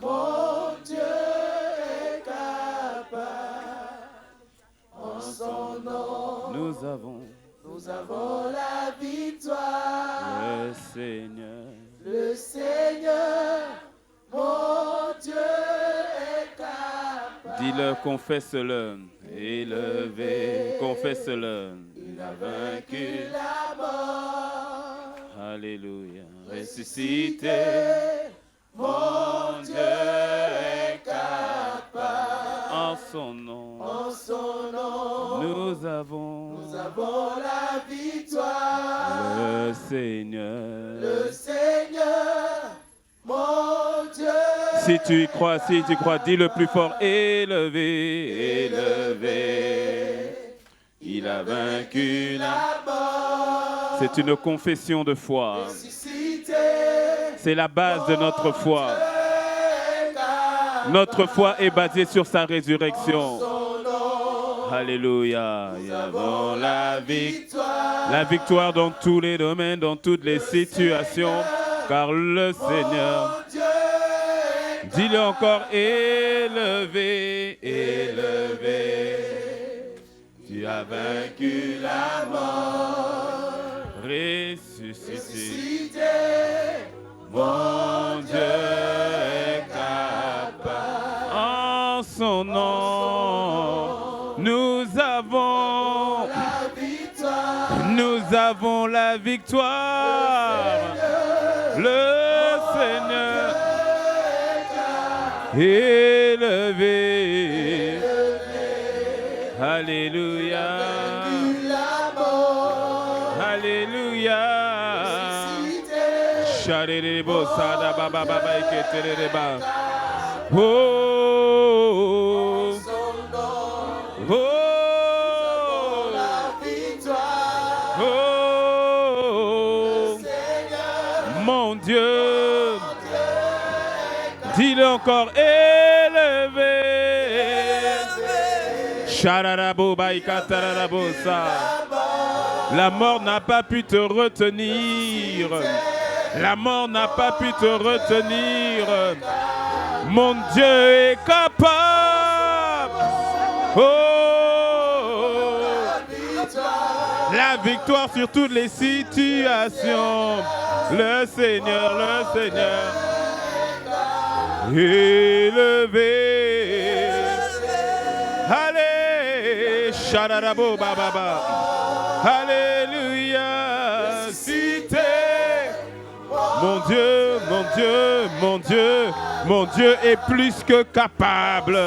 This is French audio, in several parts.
Mon Dieu est capable. En son nom, nous avons la victoire. Le Seigneur, mon Dieu est capable. Dis-le, confesse-le, élevé, confesse-le. Il a vaincu la mort. Alléluia, Ressuscité, mon Dieu est capable. En son nom, nous avons la victoire. Le Seigneur, mon Dieu. Si tu y crois, dis le plus fort, élevé, Il a vaincu la mort. C'est une confession de foi. Ressuscité, c'est la base de notre foi. Notre foi est basée sur sa résurrection. Alléluia. Nous avons la victoire. La victoire dans tous les domaines, dans toutes les situations. Car le Seigneur, dis-le encore, élevé, tu as vaincu la mort. Ressuscité, mon Dieu est capable. En son nom, nous avons la victoire. Le Seigneur élevé. Alléluia. Alléluia. Charerebo sada baba baba iketereba. Oh. Oh. Mon Dieu, dis-le encore, élevé. La mort n'a pas pu te retenir. La mort n'a pas pu te retenir. Mon Dieu est capable. Oh, la victoire sur toutes les situations. Le Seigneur, élevé. Allez, Shararabo Baba. Alléluia. Cité. Mon Dieu, mon Dieu, mon Dieu, mon Dieu est plus que capable.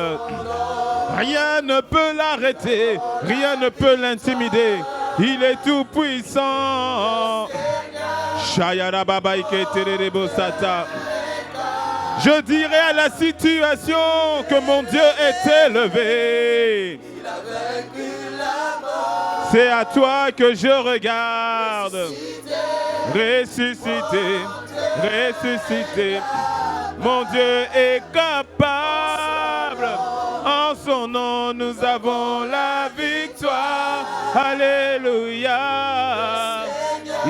Rien ne peut l'arrêter, rien ne peut l'intimider. Il est tout puissant. Je dirai à la situation que mon Dieu est élevé. C'est à toi que je regarde. Ressuscité, ressuscité. Mon Dieu est capable. En son nom, nous avons la victoire. Alléluia.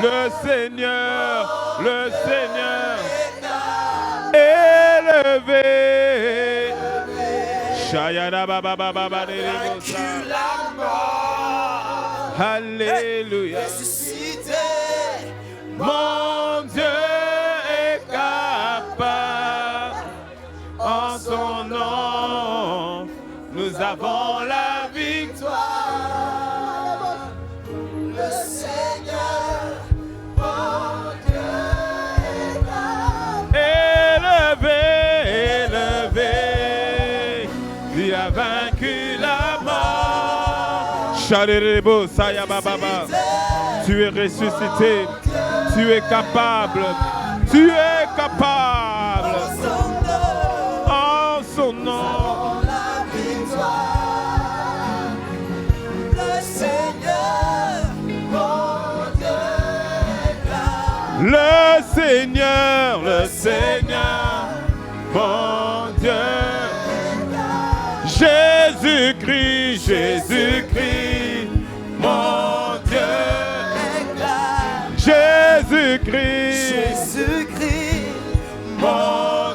Le Seigneur élevé. Shayada baba baba baba. Alléluia. Mon Dieu est capable. En son nom, nous avons la victoire. Le Seigneur, mon Dieu est capable. Élevé, il a vaincu la mort. Shalérebo, Saya Baba. Tu es ressuscité. Tu es capable. Tu es capable. En son nom. La victoire. Le Seigneur, mon Dieu est capable. Le Seigneur, mon Dieu. Jésus-Christ, Jésus-Christ, mon Dieu. Jésus-Christ, Jésus-Christ, mon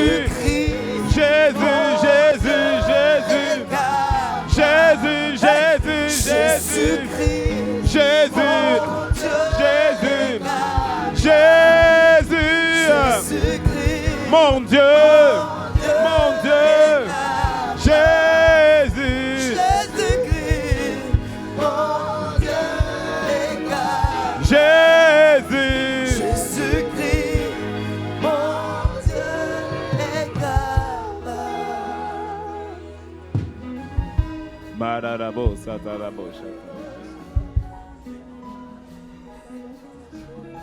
Jésus, Jésus, Jésus, Jésus, Jésus, Jésus, Jésus, Jésus, mon Dieu, Jésus, Jésus, Jésus-Christ, mon Dieu est capable. Mararabo, satarabo,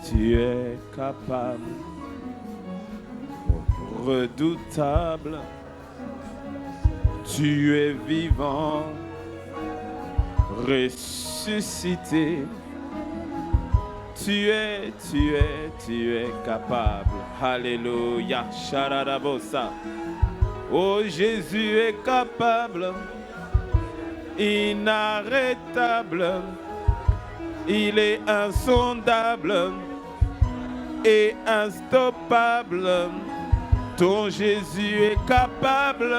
tu es capable, redoutable, tu es vivant, ressuscité. Tu es capable. Alléluia. Shararabosa. Oh, Jésus est capable, inarrêtable. Il est insondable et instoppable. Ton Jésus est capable.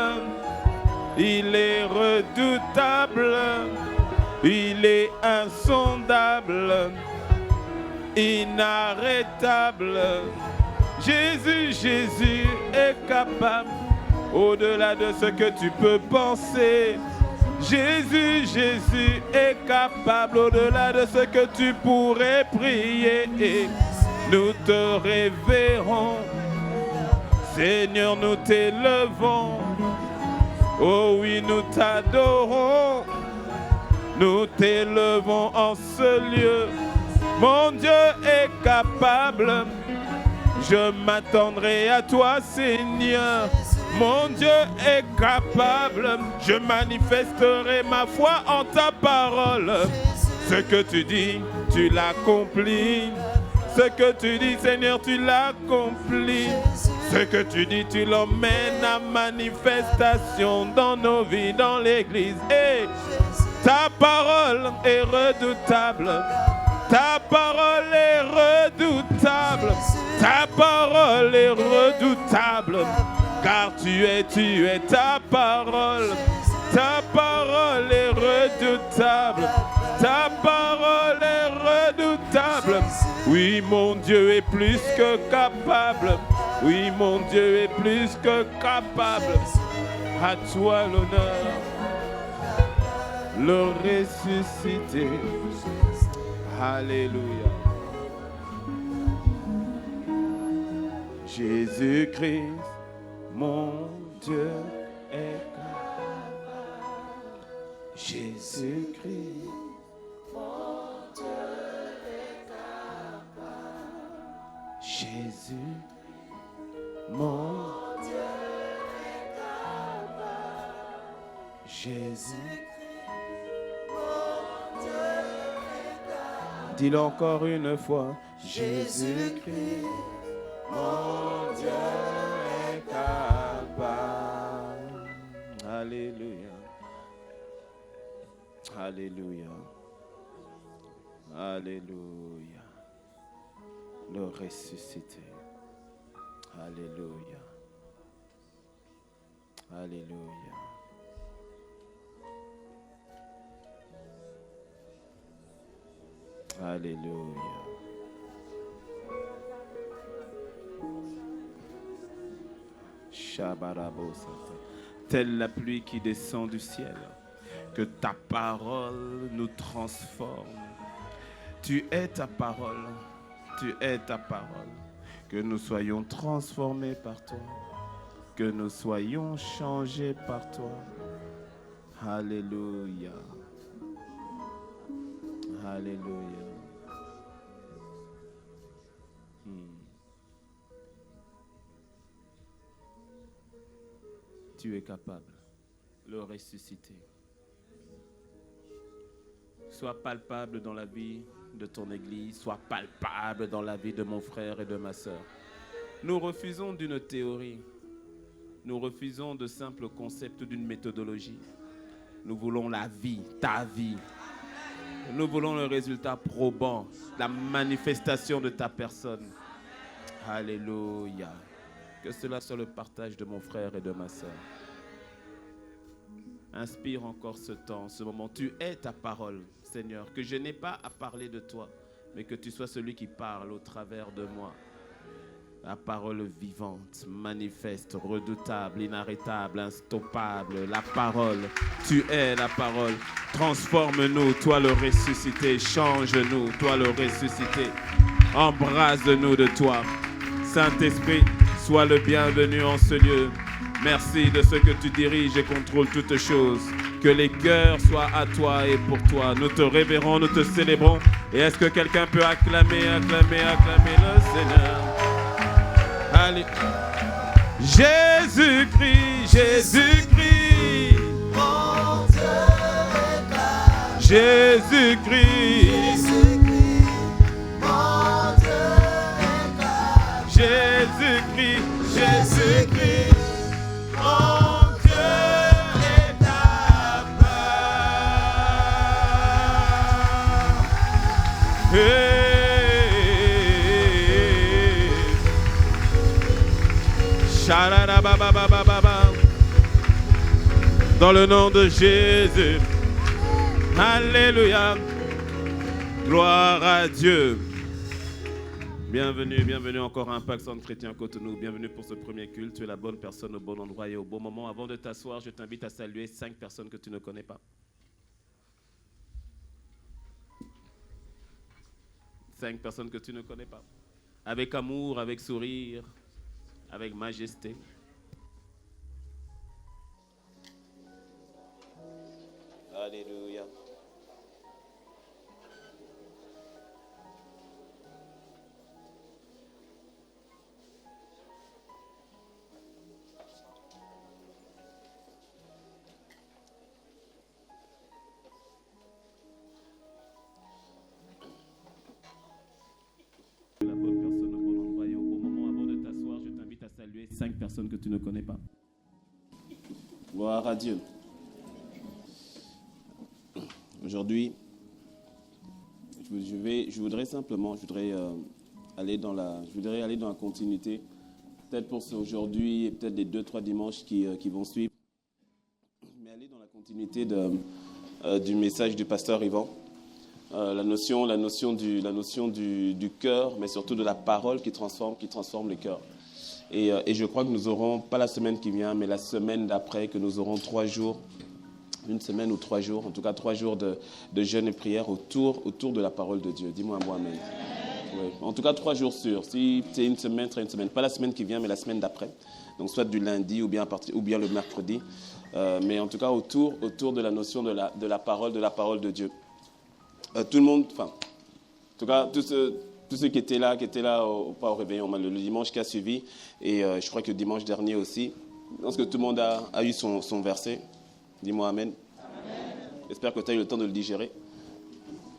Il est redoutable. Il est insondable, inarrêtable. Jésus est capable, au-delà de ce que tu peux penser. Jésus est capable, au-delà de ce que tu pourrais prier. Nous te révérons, Seigneur, nous t'élevons. Oh oui, nous t'adorons. Nous t'élevons en ce lieu. Mon Dieu est capable. Je m'attendrai à toi, Seigneur. Mon Dieu est capable. Je manifesterai ma foi en ta parole. Ce que tu dis, tu l'accomplis. Ce que tu dis, Seigneur, tu l'accomplis. Ce que tu dis, tu l'emmènes à manifestation dans nos vies, dans l'église. Et ta parole est redoutable. Ta parole est redoutable. Ta parole est redoutable. Car tu es ta parole. Ta parole est redoutable. Ta parole est redoutable. Oui, mon Dieu est plus que capable. Oui, mon Dieu est plus que capable. À toi l'honneur. Le ressuscité. Alléluia. Jésus-Christ, mon Dieu est capable. Jésus-Christ, mon Dieu est capable. Jésus, mon Dieu est capable. Jésus. Dis-le encore une fois. Jésus-Christ, mon Dieu est capable. Alléluia. Alléluia. Alléluia. Le ressuscité. Alléluia. Alléluia. Alléluia. Shabarabosata. Telle la pluie qui descend du ciel, que ta parole nous transforme. Tu es ta parole. Tu es ta parole. Que nous soyons transformés par toi. Que nous soyons changés par toi. Alléluia. Alléluia. Tu es capable, le ressusciter. Sois palpable dans la vie de ton Église, sois palpable dans la vie de mon frère et de ma sœur. Nous refusons d'une théorie, nous refusons de simples concepts d'une méthodologie. Nous voulons la vie, ta vie. Nous voulons le résultat probant, la manifestation de ta personne. Alléluia. Que cela soit le partage de mon frère et de ma sœur. Inspire encore ce temps, ce moment. Tu es ta parole, Seigneur. Que je n'ai pas à parler de toi, mais que tu sois celui qui parle au travers de moi. La parole vivante, manifeste, redoutable, inarrêtable, instoppable. La parole, tu es la parole. Transforme-nous, toi le ressuscité. Change-nous, toi le ressuscité. Embrase-nous de toi. Saint-Esprit, sois le bienvenu en ce lieu. Merci de ce que tu diriges et contrôles toutes choses. Que les cœurs soient à toi et pour toi. Nous te révérons, nous te célébrons. Et est-ce que quelqu'un peut acclamer le Seigneur? Allez. Jésus-Christ, Jésus-Christ. Mon Dieu est là. Jésus-Christ. Mon Dieu est là. Jésus-Christ, Jésus-Christ. Mon Dieu est là-bas. Dans le nom de Jésus. Alléluia. Gloire à Dieu. Bienvenue encore à Impact Centre Chrétien Cotonou. Bienvenue pour ce premier culte. Tu es la bonne personne au bon endroit et au bon moment. Avant de t'asseoir, je t'invite à saluer 5 personnes que tu ne connais pas. 5 personnes que tu ne connais pas. Avec amour, avec sourire, avec majesté. Alléluia. La bonne personne au bon endroit et au bon moment. Avant de t'asseoir, je t'invite à saluer 5 personnes que tu ne connais pas. Gloire à Dieu. Aujourd'hui, je voudrais aller dans la continuité, peut-être pour aujourd'hui et peut-être les 2-3 dimanches qui vont suivre, mais aller dans la continuité du message du pasteur Yvan. La notion du cœur, mais surtout de la parole qui transforme le cœur. Et je crois que nous aurons, pas la semaine qui vient, mais la semaine d'après, que nous aurons 3 jours, une semaine ou 3 jours, en tout cas 3 jours de jeûne et prière autour de la parole de Dieu. Dis-moi un mot, amen. Ouais. En tout cas 3 jours sûrs. Si c'est une semaine, une semaine. Pas la semaine qui vient, mais la semaine d'après. Donc soit du lundi ou bien le mercredi. Mais en tout cas autour de la notion de la parole de Dieu. Tout le monde, enfin, en tout cas, tous ceux qui étaient là, pas au réveillon, le dimanche qui a suivi, et je crois que le dimanche dernier aussi, je pense que tout le monde a eu son verset. Dis-moi amen. J'espère que tu as eu le temps de le digérer.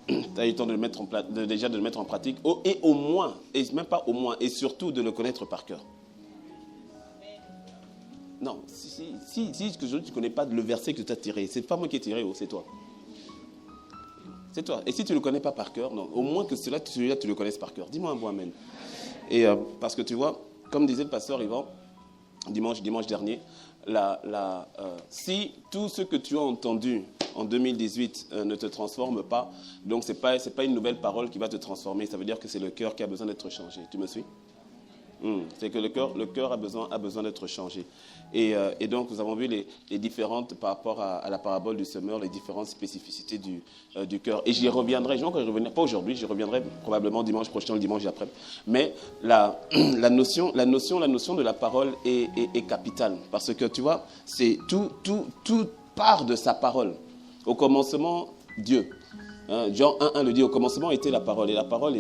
Tu as eu le temps de le mettre en pratique. Et au moins, et même pas au moins, et surtout de le connaître par cœur. Non, si tu ne connais pas le verset que tu as tiré, c'est pas moi qui ai tiré, c'est toi. C'est toi. Et si tu ne le connais pas par cœur, non, au moins que celui-là, tu le connaisses par cœur. Dis-moi un bon amen. Et parce que tu vois, comme disait le pasteur Yvan, dimanche dernier, si tout ce que tu as entendu en 2018 ne te transforme pas, donc c'est pas une nouvelle parole qui va te transformer. Ça veut dire que c'est le cœur qui a besoin d'être changé. Tu me suis? C'est que le cœur a besoin d'être changé. Et donc, nous avons vu les différentes, par rapport à la parabole du semeur, les différentes spécificités du cœur. Et j'y reviendrai, je vais encore y revenir, pas aujourd'hui, j'y reviendrai probablement dimanche prochain, le dimanche d'après. Mais la notion de la parole est capitale. Parce que, tu vois, c'est tout part de sa parole. Au commencement, Dieu. Jean 1.1 le dit, au commencement était la parole, et la parole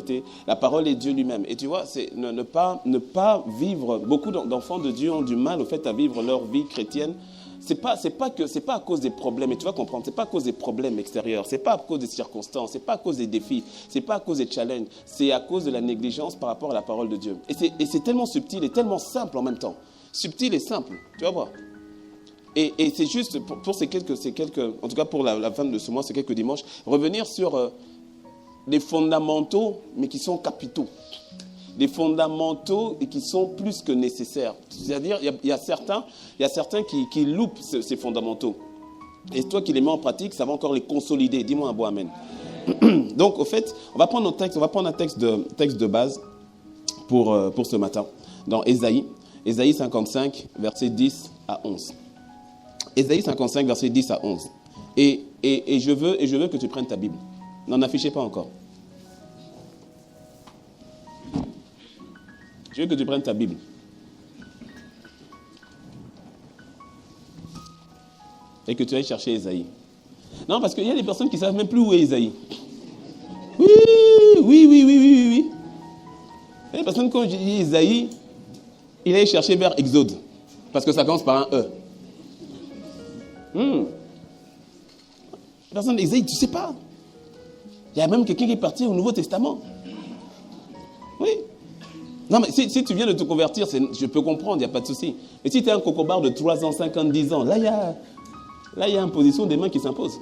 est Dieu lui-même. Et tu vois, c'est ne pas vivre, beaucoup d'enfants de Dieu ont du mal au fait à vivre leur vie chrétienne. C'est pas à cause des problèmes, et tu vas comprendre, c'est pas à cause des problèmes extérieurs, c'est pas à cause des circonstances, c'est pas à cause des défis, c'est pas à cause des challenges, c'est à cause de la négligence par rapport à la parole de Dieu. Et c'est tellement subtil et tellement simple en même temps. Subtil et simple, tu vas voir. Et c'est juste pour ces quelques, en tout cas pour la fin de ce mois, ces quelques dimanches, revenir sur les fondamentaux, mais qui sont capitaux. des fondamentaux et qui sont plus que nécessaires. C'est-à-dire, il y a certains qui loupent ces fondamentaux. Et toi qui les mets en pratique, ça va encore les consolider. Dis-moi un bon amen. Donc, au fait, on va prendre un texte de base pour ce matin, dans Ésaïe 55, versets 10 à 11. Ésaïe 55, versets 10 à 11. Et je veux que tu prennes ta Bible. N'en affichez pas encore. Je veux que tu prennes ta Bible. Et que tu ailles chercher Ésaïe. Non, parce qu'il y a des personnes qui ne savent même plus où est Ésaïe. Oui. Il y a des personnes, quand je dis Ésaïe, il aille chercher vers Exode. Parce que ça commence par un E. Personne d'Ésaïe, tu ne sais pas. Il y a même quelqu'un qui est parti au Nouveau Testament. Oui. Non, mais si tu viens de te convertir, je peux comprendre, il n'y a pas de souci. Mais si tu es un cocobar de 3 ans, 5 ans, 10 ans, là, il y a imposition des mains qui s'impose.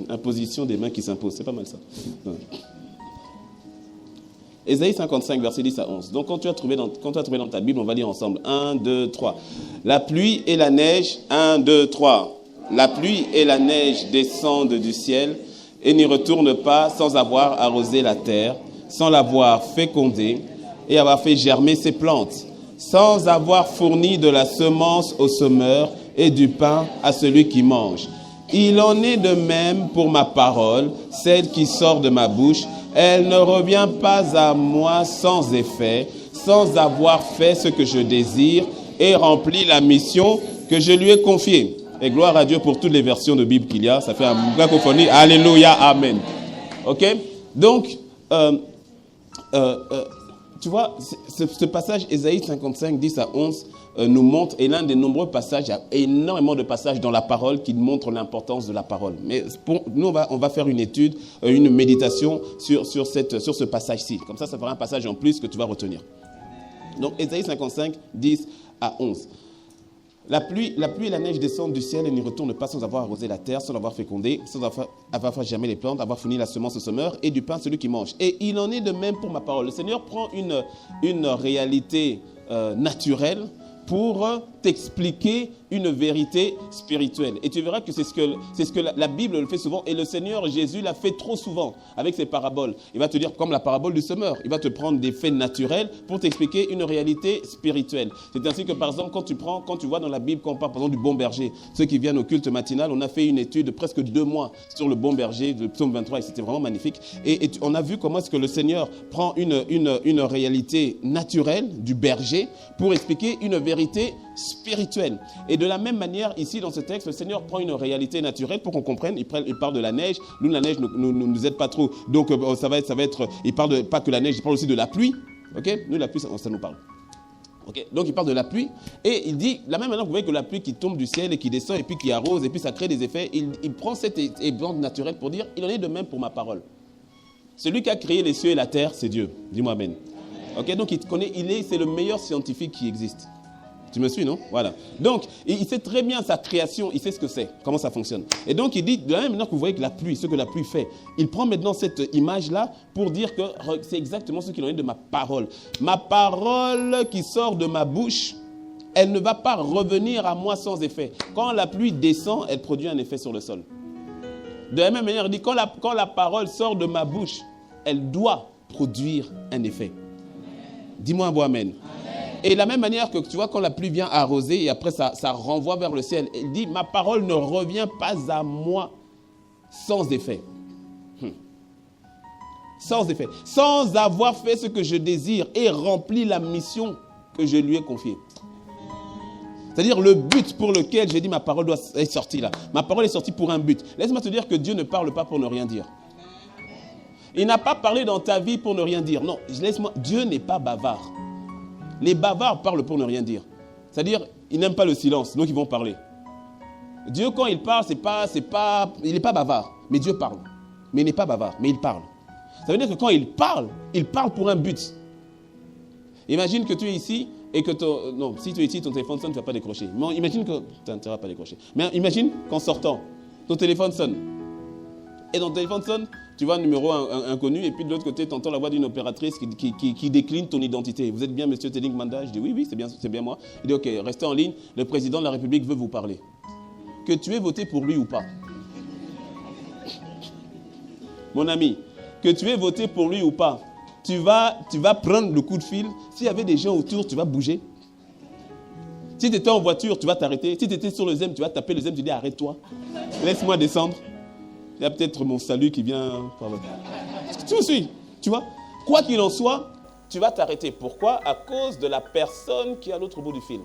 Imposition des mains qui s'impose, c'est pas mal ça. Ouais. Ésaïe 55, verset 10 à 11. Donc, quand tu as trouvé dans ta Bible, on va lire ensemble. 1, 2, 3. La pluie et la neige, 1, 2, 3. La pluie et la neige descendent du ciel et n'y retournent pas sans avoir arrosé la terre, sans l'avoir fécondée et avoir fait germer ses plantes, sans avoir fourni de la semence au semeur et du pain à celui qui mange. Il en est de même pour ma parole, celle qui sort de ma bouche. Elle ne revient pas à moi sans effet, sans avoir fait ce que je désire et rempli la mission que je lui ai confiée. Et gloire à Dieu pour toutes les versions de Bible qu'il y a. Ça fait une cacophonie. Alléluia, amen. Ok? Donc, tu vois, ce passage, Ésaïe 55, 10 à 11, nous montre, et l'un des nombreux passages, il y a énormément de passages dans la parole qui montrent l'importance de la parole. Mais nous, on va faire une étude, une méditation sur ce passage-ci. Comme ça fera un passage en plus que tu vas retenir. Donc, Ésaïe 55, 10 à 11. La pluie et la neige descendent du ciel et n'y retournent pas sans avoir arrosé la terre, sans l'avoir fécondée, sans avoir fait germer les plantes, avoir fourni la semence au semeur et du pain celui qui mange. Et il en est de même pour ma parole. Le Seigneur prend une réalité naturelle pour t'expliquer une vérité spirituelle. Et tu verras que c'est ce que la Bible le fait souvent. Et le Seigneur Jésus l'a fait trop souvent avec ses paraboles. Il va te dire, comme la parabole du semeur, il va te prendre des faits naturels pour t'expliquer une réalité spirituelle. C'est ainsi que, par exemple, quand tu vois dans la Bible, quand on parle, par exemple, du bon berger, ceux qui viennent au culte matinal, on a fait une étude de presque 2 mois sur le bon berger, le psaume 23, et c'était vraiment magnifique. Et on a vu comment est-ce que le Seigneur prend une réalité naturelle du berger pour expliquer une vérité spirituelle. Et de la même manière, ici dans ce texte, le Seigneur prend une réalité naturelle pour qu'on comprenne. Il parle de la neige. Nous, la neige ne nous aide pas trop. Donc, ça va être. Il parle pas que la neige, il parle aussi de la pluie. Ok? Nous, la pluie, ça nous parle. Okay. Donc, il parle de la pluie. Et il dit, de la même manière que vous voyez que la pluie qui tombe du ciel et qui descend et puis qui arrose et puis ça crée des effets, il prend cet exemple naturel pour dire, il en est de même pour ma parole. Celui qui a créé les cieux et la terre, c'est Dieu. Dis-moi amen. Ok? Donc, c'est le meilleur scientifique qui existe. Tu me suis, non? Voilà. Donc, il sait très bien sa création, il sait ce que c'est, comment ça fonctionne. Et donc, il dit, de la même manière que vous voyez que la pluie, ce que la pluie fait, il prend maintenant cette image-là pour dire que c'est exactement ce qu'il en est de ma parole. Ma parole qui sort de ma bouche, elle ne va pas revenir à moi sans effet. Quand la pluie descend, elle produit un effet sur le sol. De la même manière, il dit, quand la parole sort de ma bouche, elle doit produire un effet. Dis-moi un bon amen. Et de la même manière que tu vois, quand la pluie vient arroser et après ça renvoie vers le ciel, il dit, ma parole ne revient pas à moi sans effet. Sans effet. Sans avoir fait ce que je désire et rempli la mission que je lui ai confiée. C'est-à-dire le but pour lequel j'ai dit ma parole doit être sortie là. Ma parole est sortie pour un but. Laisse-moi te dire que Dieu ne parle pas pour ne rien dire. Il n'a pas parlé dans ta vie pour ne rien dire. Non, laisse-moi. Dieu n'est pas bavard. Les bavards parlent pour ne rien dire. C'est-à-dire, ils n'aiment pas le silence, donc ils vont parler. Dieu, quand il parle, il n'est pas bavard, mais Dieu parle. Mais il n'est pas bavard, mais il parle. Ça veut dire que quand il parle pour un but. Imagine que tu es ici et que si tu es ici, ton téléphone sonne, tu ne vas pas décrocher. Mais imagine que... Tu ne vas pas décrocher. Mais imagine qu'en sortant, ton téléphone sonne. Et ton téléphone sonne, Tu vois un numéro inconnu et puis de l'autre côté, tu entends la voix d'une opératrice qui décline ton identité. Vous êtes bien monsieur Teling Manda? Je dis oui, c'est bien moi. Il dit ok, restez en ligne, le président de la République veut vous parler. Que tu aies voté pour lui ou pas. Mon ami, que tu aies voté pour lui ou pas, tu vas prendre le coup de fil. S'il y avait des gens autour, tu vas bouger. Si tu étais en voiture, tu vas t'arrêter. Si tu étais sur le ZEM, tu vas taper le ZEM, tu dis arrête-toi. Laisse-moi descendre. Il y a peut-être mon salut qui vient par là. Tu me suis, tu vois? Quoi qu'il en soit, tu vas t'arrêter. Pourquoi? À cause de la personne qui est à l'autre bout du fil.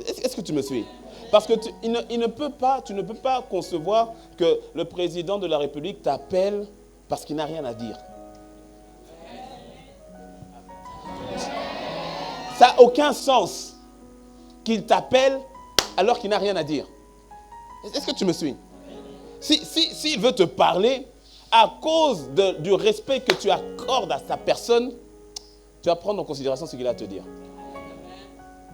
Est-ce que tu me suis? Parce que tu ne peux pas concevoir que le président de la République t'appelle parce qu'il n'a rien à dire. Ça n'a aucun sens qu'il t'appelle alors qu'il n'a rien à dire. Est-ce que tu me suis? S'il veut te parler, à cause du respect que tu accordes à sa personne, tu vas prendre en considération ce qu'il a à te dire.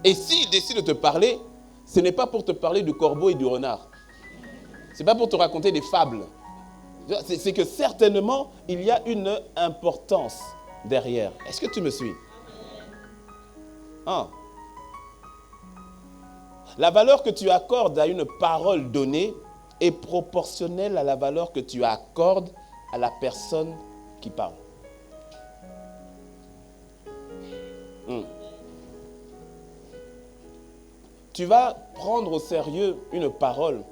Et s'il décide de te parler, ce n'est pas pour te parler du corbeau et du renard. Ce n'est pas pour te raconter des fables. C'est que certainement, il y a une importance derrière. Est-ce que tu me suis? Ah. La valeur que tu accordes à une parole donnée est proportionnelle à la valeur que tu accordes à la personne qui parle. Tu vas prendre au sérieux une parole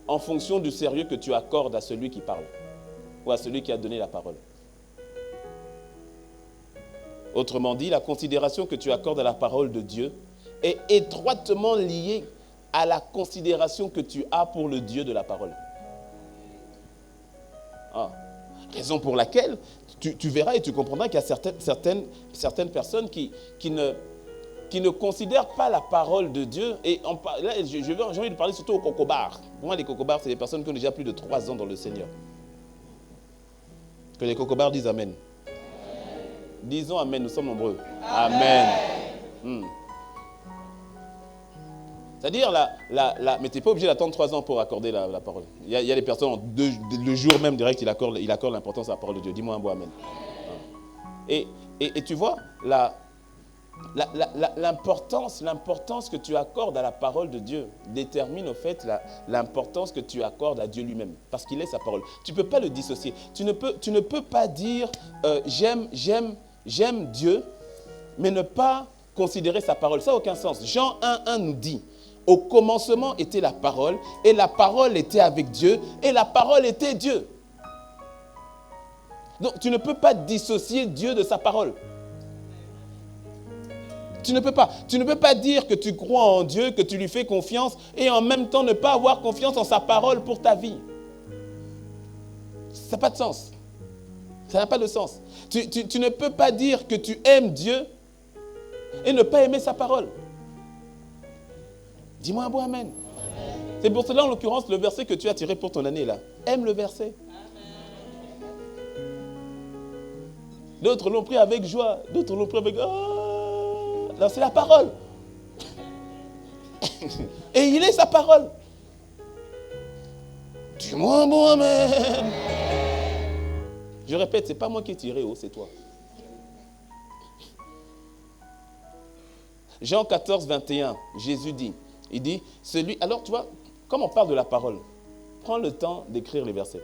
en fonction du sérieux que tu accordes à celui qui parle ou à celui qui a donné la parole. Autrement dit, la considération que tu accordes à la parole de Dieu est étroitement liée à la considération que tu as pour le Dieu de la parole. Ah. Raison pour laquelle tu verras et tu comprendras qu'il y a certaines personnes qui ne considèrent pas la parole de Dieu. Et là, j'ai envie de parler surtout aux cocobars. Pour moi, les cocobars, c'est des personnes qui ont déjà plus de 3 ans dans le Seigneur. Que les cocobars disent Amen. Disons Amen, nous sommes nombreux. Amen. C'est-à-dire, mais tu n'es pas obligé d'attendre 3 ans pour accorder la parole. Il y a des personnes, le jour même direct, il accorde l'importance à la parole de Dieu. Dis-moi un beau Amen. Et tu vois, l'importance que tu accordes à la parole de Dieu détermine au fait l'importance que tu accordes à Dieu lui-même. Parce qu'il est sa parole. Tu ne peux pas le dissocier. Tu ne peux pas dire j'aime Dieu, mais ne pas considérer sa parole. Ça n'a aucun sens. Jean 1,1 nous dit, au commencement était la parole, et la parole était avec Dieu, et la parole était Dieu. Donc tu ne peux pas dissocier Dieu de sa parole. Tu ne peux pas. Tu ne peux pas dire que tu crois en Dieu, que tu lui fais confiance, et en même temps ne pas avoir confiance en sa parole pour ta vie. Ça n'a pas de sens. Ça n'a pas de sens. Tu ne peux pas dire que tu aimes Dieu et ne pas aimer sa parole. Dis-moi un beau Amen. C'est pour cela, en l'occurrence, le verset que tu as tiré pour ton année là. Aime le verset. D'autres l'ont pris avec joie. D'autres l'ont pris avec... Oh, là, c'est la parole. Et il est sa parole. Dis-moi un bon Amen. Je répète, ce n'est pas moi qui ai tiré haut, c'est toi. Jean 14, 21, Jésus dit, alors tu vois, comme on parle de la parole, prends le temps d'écrire les versets.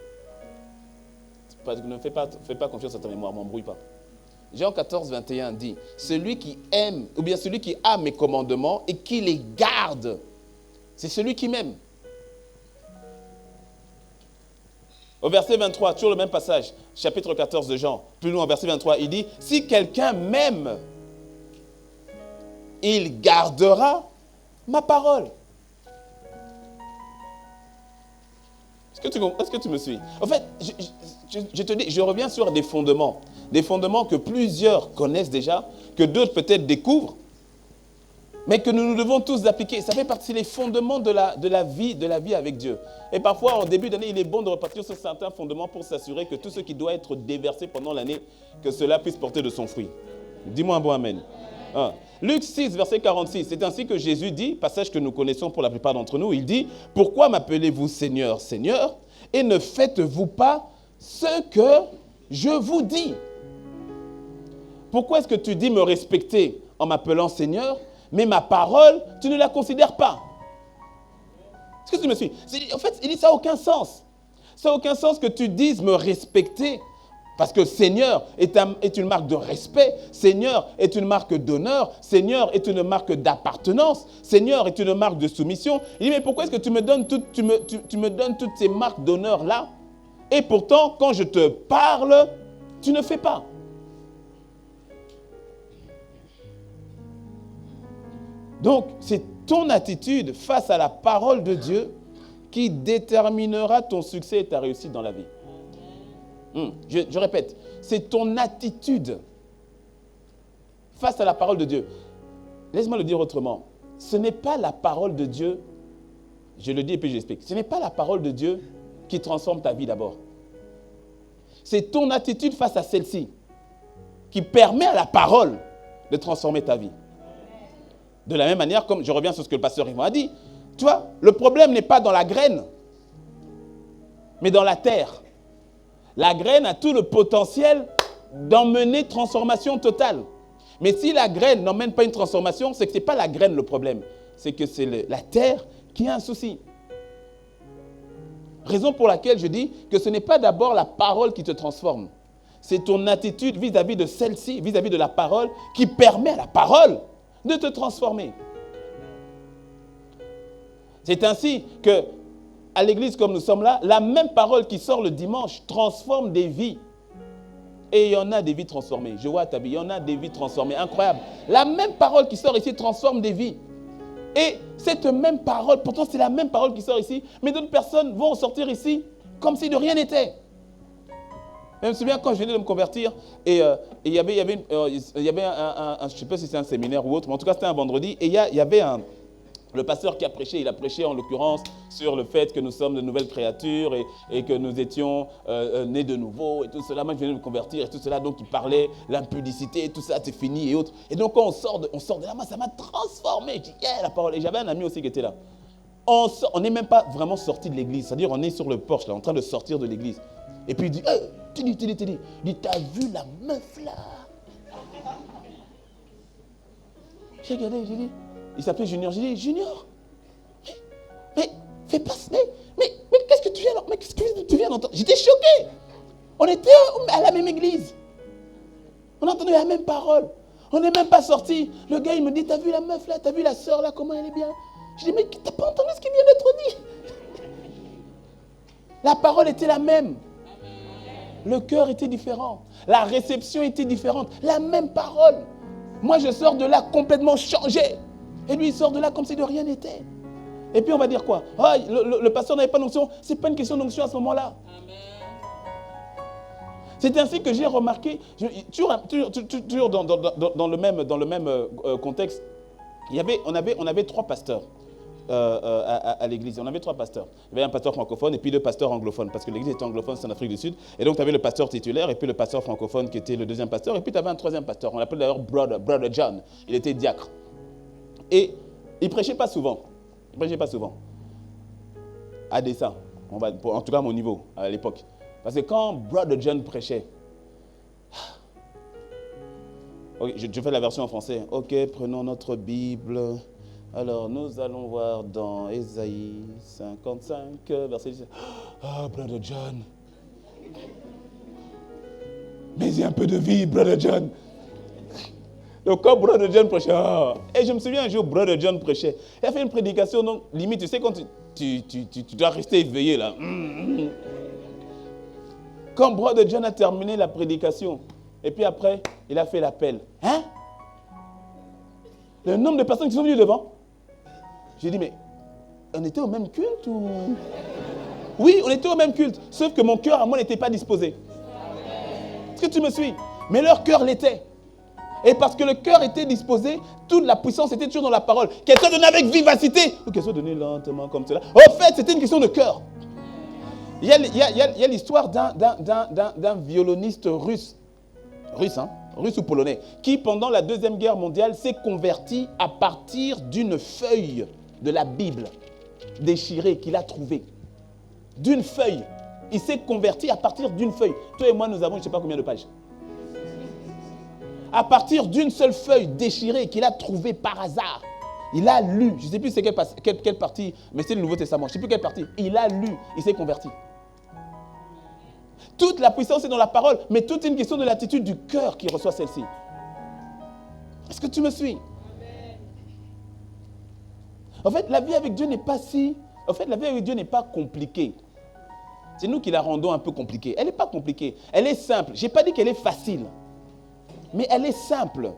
Ne fais pas confiance à ta mémoire, m'embrouille pas. Jean 14, 21 dit, celui qui aime, ou bien celui qui a mes commandements et qui les garde, c'est celui qui m'aime. Au verset 23, toujours le même passage, chapitre 14 de Jean, plus loin, verset 23, il dit, si quelqu'un m'aime, il gardera ma parole. Est-ce que tu me suis? En fait, je te dis, je reviens sur des fondements que plusieurs connaissent déjà, que d'autres peut-être découvrent, mais que nous devons tous appliquer. Ça fait partie des fondements de la vie avec Dieu. Et parfois, en début d'année, il est bon de repartir sur certains fondements pour s'assurer que tout ce qui doit être déversé pendant l'année, que cela puisse porter de son fruit. Dis-moi un bon Amen. Luc 6, verset 46, c'est ainsi que Jésus dit, passage que nous connaissons pour la plupart d'entre nous, il dit, « Pourquoi m'appelez-vous Seigneur, Seigneur, et ne faites-vous pas ce que je vous dis. Pourquoi est-ce que tu dis me respecter en m'appelant Seigneur, mais ma parole, tu ne la considères pas? Est-ce que tu me suis? En fait, il dit ça n'a aucun sens. Ça n'a aucun sens que tu dises me respecter. Parce que Seigneur est une marque de respect. Seigneur est une marque d'honneur. Seigneur est une marque d'appartenance. Seigneur est une marque de soumission. Il dit, mais pourquoi est-ce que tu me donnes toutes ces marques d'honneur-là? Et pourtant, quand je te parle, tu ne fais pas. Donc, c'est ton attitude face à la parole de Dieu qui déterminera ton succès et ta réussite dans la vie. Je répète, c'est ton attitude face à la parole de Dieu. Laisse-moi le dire autrement. Ce n'est pas la parole de Dieu, je le dis et puis je l'explique. Ce n'est pas la parole de Dieu qui transforme ta vie d'abord. C'est ton attitude face à celle-ci qui permet à la parole de transformer ta vie. De la même manière, comme je reviens sur ce que le pasteur Yvon a dit, tu vois, le problème n'est pas dans la graine, mais dans la terre. La graine a tout le potentiel d'emmener transformation totale. Mais si la graine n'emmène pas une transformation, c'est que ce n'est pas la graine le problème. C'est que c'est la terre qui a un souci. Raison pour laquelle je dis que ce n'est pas d'abord la parole qui te transforme. C'est ton attitude vis-à-vis de celle-ci, vis-à-vis de la parole, qui permet à la parole de te transformer. C'est ainsi que, à l'église comme nous sommes là, la même parole qui sort le dimanche transforme des vies. Et il y en a des vies transformées. Je vois ta vie, il y en a des vies transformées. Incroyable. La même parole qui sort ici transforme des vies. Et cette même parole, pourtant c'est la même parole qui sort ici, mais d'autres personnes vont sortir ici comme si de rien n'était. Je me souviens quand je venais de me convertir, et il y avait un, je ne sais pas si c'est un séminaire ou autre, mais en tout cas c'était un vendredi, et il y avait le pasteur qui a prêché, il a prêché en l'occurrence sur le fait que nous sommes de nouvelles créatures et que nous étions nés de nouveau et tout cela. Moi je venais de me convertir et tout cela, donc il parlait l'impudicité, tout ça c'est fini et autres. Et donc quand on sort de là, moi ça m'a transformé, je dis yeah, la parole. Et j'avais un ami aussi qui était là. On n'est même pas vraiment sorti de l'église, c'est-à-dire on est sur le porche là, en train de sortir de l'église. Et puis il dit, tu dis, t'as vu la meuf là? J'ai regardé, j'ai dit, il s'appelait Junior, j'ai dit, Junior, mais fais pas, mais qu'est-ce que tu viens, mais qu'est-ce que tu viens d'entendre? J'étais choqué. On était à la même église. On entendait la même parole. On n'est même pas sortis. Le gars, il me dit, t'as vu la meuf là, t'as vu la sœur là, comment elle est bien? Je dis, mais t'as pas entendu ce qui vient d'être dit? La parole était la même. Le cœur était différent. La réception était différente. La même parole. Moi, je sors de là complètement changé. Et lui, il sort de là comme si de rien n'était. Et puis, on va dire quoi? Oh, le pasteur n'avait pas d'onction. Ce n'est pas une question d'onction à ce moment-là. C'est ainsi que j'ai remarqué, toujours dans le même contexte, on avait trois pasteurs. À l'église. On avait trois pasteurs. Il y avait un pasteur francophone et puis deux pasteurs anglophones, parce que l'église était anglophone, c'est en Afrique du Sud. Et donc, tu avais le pasteur titulaire et puis le pasteur francophone qui était le deuxième pasteur. Et puis, tu avais un troisième pasteur. On l'appelait d'ailleurs Brother John. Il était diacre. Et il ne prêchait pas souvent. À dessein. En tout cas, à mon niveau, à l'époque. Parce que quand Brother John prêchait, okay, je fais la version en français. Ok, prenons notre Bible. Alors, nous allons voir dans Ésaïe 55, verset 17. Ah, Brother John. Mais il y a un peu de vie, Brother John. Donc, quand Brother John prêchait, et je me souviens un jour, Brother John prêchait. Il a fait une prédication, donc, limite, tu sais, quand tu dois rester éveillé, là. Quand Brother John a terminé la prédication, et puis après, il a fait l'appel. Hein? Le nombre de personnes qui sont venues devant. J'ai dit, mais on était au même culte ou... Oui, on était au même culte, sauf que mon cœur à moi n'était pas disposé. Est-ce que tu me suis? Mais leur cœur l'était. Et parce que le cœur était disposé, toute la puissance était toujours dans la parole. Qu'elle soit donnée avec vivacité ou qu'elle soit donnée lentement comme cela. Au fait, c'était une question de cœur. Il y a l'histoire d'un violoniste russe ou polonais, qui pendant la Deuxième Guerre mondiale s'est converti à partir d'une feuille de la Bible déchirée qu'il a trouvée. D'une feuille. il s'est converti à partir d'une feuille. Toi et moi, nous avons je ne sais pas combien de pages. À partir d'une seule feuille déchirée qu'il a trouvée par hasard. Il a lu, je ne sais plus c'est quelle partie, mais c'est le Nouveau Testament, je ne sais plus quelle partie. Il a lu, il s'est converti. Toute la puissance est dans la parole, mais toute une question de l'attitude du cœur qui reçoit celle-ci. Est-ce que tu me suis? En fait, la vie avec Dieu n'est pas la vie avec Dieu n'est pas compliquée. C'est nous qui la rendons un peu compliquée. Elle n'est pas compliquée, elle est simple. Je n'ai pas dit qu'elle est facile, mais elle est simple.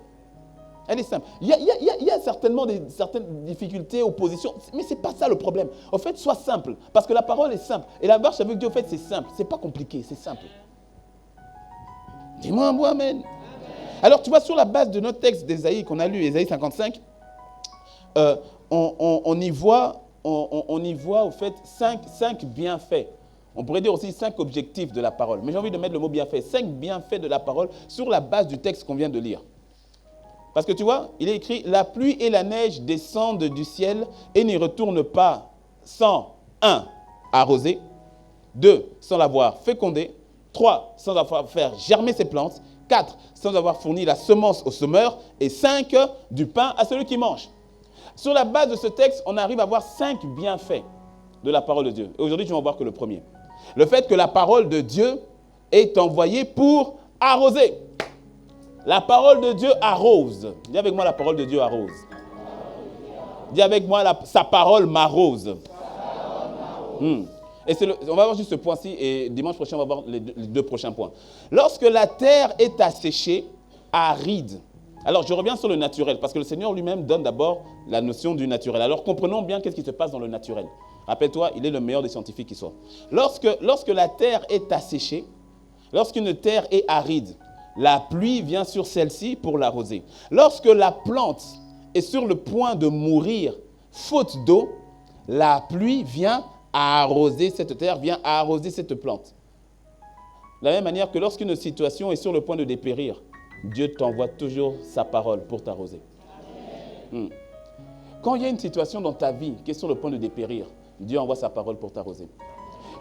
Elle est simple. Il y a certainement certaines difficultés, oppositions, mais ce n'est pas ça le problème. En fait, sois simple, parce que la parole est simple. Et la marche avec Dieu, en fait, c'est simple. Ce n'est pas compliqué, c'est simple. Dis-moi un mot, amen. Alors, tu vois, sur la base de notre texte d'Ésaïe qu'on a lu, Ésaïe 55, on y voit au fait 5 bienfaits. On pourrait dire aussi 5 objectifs de la parole. Mais j'ai envie de mettre le mot bienfait. 5 bienfaits de la parole sur la base du texte qu'on vient de lire. Parce que tu vois, il est écrit « La pluie et la neige descendent du ciel et n'y retournent pas sans 1. Arroser, 2. Sans l'avoir fécondé, 3. Sans avoir fait germer ses plantes, 4. Sans avoir fourni la semence au semeur et 5. Du pain à celui qui mange. » Sur la base de ce texte, on arrive à voir 5 bienfaits de la parole de Dieu. Et aujourd'hui, tu vas voir que le premier. Le fait que la parole de Dieu est envoyée pour arroser. La parole de Dieu arrose. Dis avec moi, la parole de Dieu arrose. Dis avec moi, sa parole m'arrose. Et on va voir juste ce point-ci et dimanche prochain, on va voir les 2 prochains points. Lorsque la terre est asséchée, aride. Alors, je reviens sur le naturel, parce que le Seigneur lui-même donne d'abord la notion du naturel. Alors, comprenons bien qu'est-ce qui se passe dans le naturel. Rappelle-toi, il est le meilleur des scientifiques qui soit. Lorsque la terre est asséchée, lorsqu'une terre est aride, la pluie vient sur celle-ci pour l'arroser. Lorsque la plante est sur le point de mourir, faute d'eau, la pluie vient arroser cette terre, vient arroser cette plante. De la même manière que lorsqu'une situation est sur le point de dépérir, Dieu t'envoie toujours sa parole pour t'arroser. Quand il y a une situation dans ta vie qui est sur le point de dépérir, Dieu envoie sa parole pour t'arroser.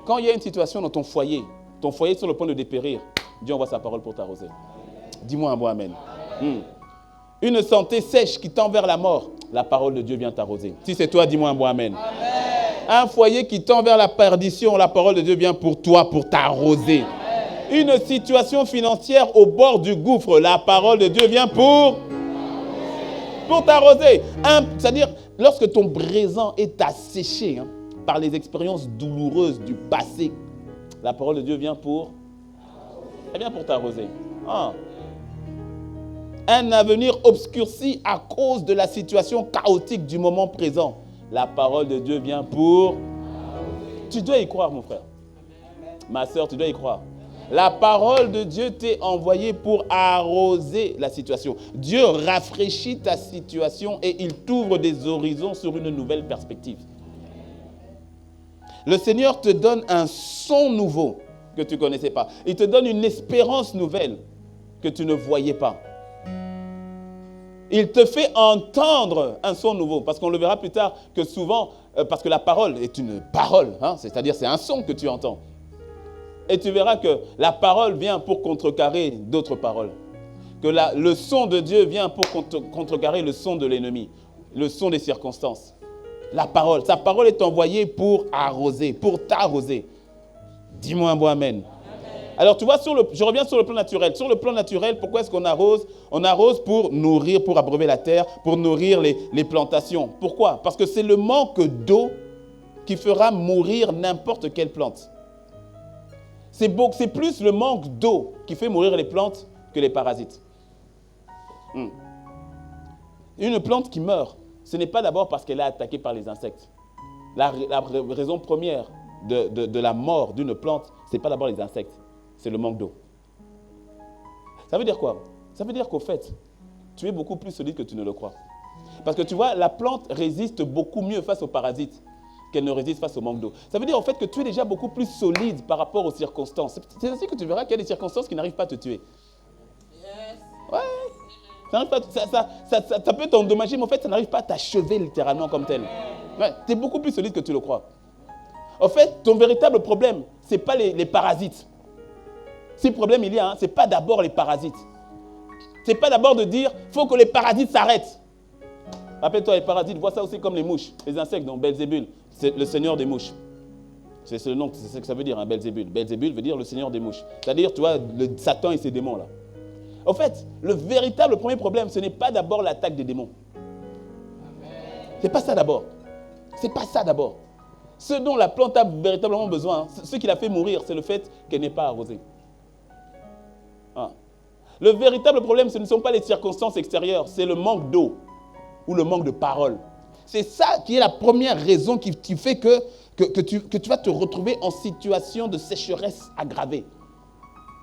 Quand il y a une situation dans ton foyer est sur le point de dépérir, Dieu envoie sa parole pour t'arroser. Dis-moi un mot, amen. Une santé sèche qui tend vers la mort, la parole de Dieu vient t'arroser. Si c'est toi, dis-moi un mot, amen. Un foyer qui tend vers la perdition, la parole de Dieu vient pour toi, pour t'arroser. Une situation financière au bord du gouffre, la parole de Dieu vient pour t'arroser. C'est-à-dire, lorsque ton présent est asséché par les expériences douloureuses du passé, la parole de Dieu vient pour t'arroser. Un avenir obscurci à cause de la situation chaotique du moment présent, la parole de Dieu vient pour... Tu dois y croire, mon frère. Ma soeur, tu dois y croire. La parole de Dieu t'est envoyée pour arroser la situation. Dieu rafraîchit ta situation et il t'ouvre des horizons sur une nouvelle perspective. Le Seigneur te donne un son nouveau que tu ne connaissais pas. Il te donne une espérance nouvelle que tu ne voyais pas. Il te fait entendre un son nouveau. Parce qu'on le verra plus tard que souvent, parce que la parole est une parole, c'est-à-dire c'est un son que tu entends. Et tu verras que la parole vient pour contrecarrer d'autres paroles. Que le son de Dieu vient pour contrecarrer le son de l'ennemi, le son des circonstances. La parole, sa parole est envoyée pour arroser, pour t'arroser. Dis-moi un bon amen. Alors tu vois, je reviens sur le plan naturel. Sur le plan naturel, pourquoi est-ce qu'on arrose? On arrose pour nourrir, pour abreuver la terre, pour nourrir les plantations. Pourquoi? Parce que c'est le manque d'eau qui fera mourir n'importe quelle plante. C'est plus le manque d'eau qui fait mourir les plantes que les parasites. Une plante qui meurt, ce n'est pas d'abord parce qu'elle est attaquée par les insectes. La raison première de la mort d'une plante, ce n'est pas d'abord les insectes, c'est le manque d'eau. Ça veut dire quoi? Ça veut dire qu'au fait, tu es beaucoup plus solide que tu ne le crois. Parce que tu vois, la plante résiste beaucoup mieux face aux parasites qu'elle ne résiste face au manque d'eau. Ça veut dire en fait que tu es déjà beaucoup plus solide par rapport aux circonstances. C'est ainsi que tu verras qu'il y a des circonstances qui n'arrivent pas à te tuer. Ouais. Ça peut t'endommager, mais en fait, ça n'arrive pas à t'achever littéralement comme tel. Ouais. Tu es beaucoup plus solide que tu le crois. En fait, ton véritable problème, ce n'est pas les parasites. Si le problème il y a, ce n'est pas d'abord les parasites. Ce n'est pas d'abord de dire, il faut que les parasites s'arrêtent. Rappelle-toi, les parasites, vois ça aussi comme les mouches, les insectes, donc Belzébul, c'est le seigneur des mouches. C'est le nom, c'est ce que ça veut dire, hein, Belzébul. Belzébul veut dire le seigneur des mouches. C'est-à-dire, tu vois, le Satan et ses démons là. En fait, le véritable premier problème, ce n'est pas d'abord l'attaque des démons. Ce n'est pas ça d'abord. Ce n'est pas ça d'abord. Ce dont la plante a véritablement besoin, ce qui l'a fait mourir, c'est le fait qu'elle n'est pas arrosée. Ah. Le véritable problème, ce ne sont pas les circonstances extérieures, c'est le manque d'eau ou le manque de parole. C'est ça qui est la première raison qui fait que tu vas te retrouver en situation de sécheresse aggravée.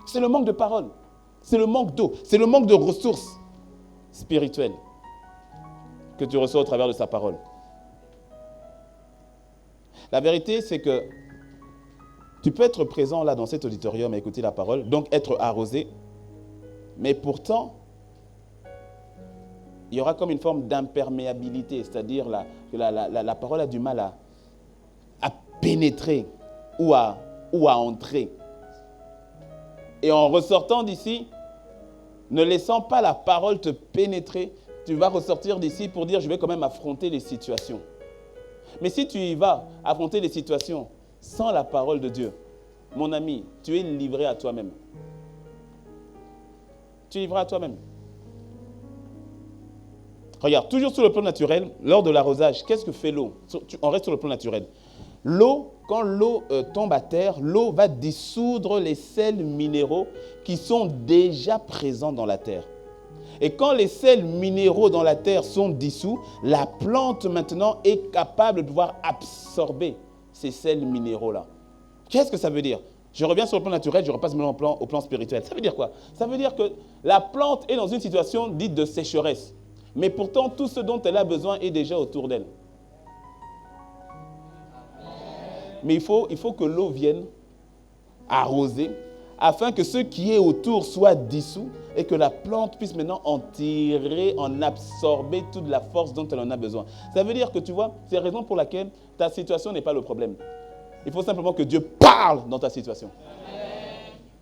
C'est le manque de parole, c'est le manque d'eau, c'est le manque de ressources spirituelles que tu reçois au travers de sa parole. La vérité, c'est que tu peux être présent là dans cet auditorium et écouter la parole, donc être arrosé, mais pourtant, il y aura comme une forme d'imperméabilité, c'est-à-dire que la parole a du mal à pénétrer ou à entrer. Et en ressortant d'ici, ne laissant pas la parole te pénétrer, tu vas ressortir d'ici pour dire, je vais quand même affronter les situations. Mais si tu y vas affronter les situations sans la parole de Dieu, mon ami, tu es livré à toi-même. Tu es livré à toi-même. Regarde, toujours sur le plan naturel, lors de l'arrosage, qu'est-ce que fait l'eau? On reste sur le plan naturel. L'eau, quand l'eau tombe à terre, l'eau va dissoudre les sels minéraux qui sont déjà présents dans la terre. Et quand les sels minéraux dans la terre sont dissous, la plante maintenant est capable de pouvoir absorber ces sels minéraux-là. Qu'est-ce que ça veut dire? Je reviens sur le plan naturel, je repasse maintenant au plan spirituel. Ça veut dire quoi? Ça veut dire que la plante est dans une situation dite de sécheresse. Mais pourtant, tout ce dont elle a besoin est déjà autour d'elle. Mais il faut que l'eau vienne arroser afin que ce qui est autour soit dissous et que la plante puisse maintenant en tirer, en absorber toute la force dont elle en a besoin. Ça veut dire que tu vois, c'est la raison pour laquelle ta situation n'est pas le problème. Il faut simplement que Dieu parle dans ta situation.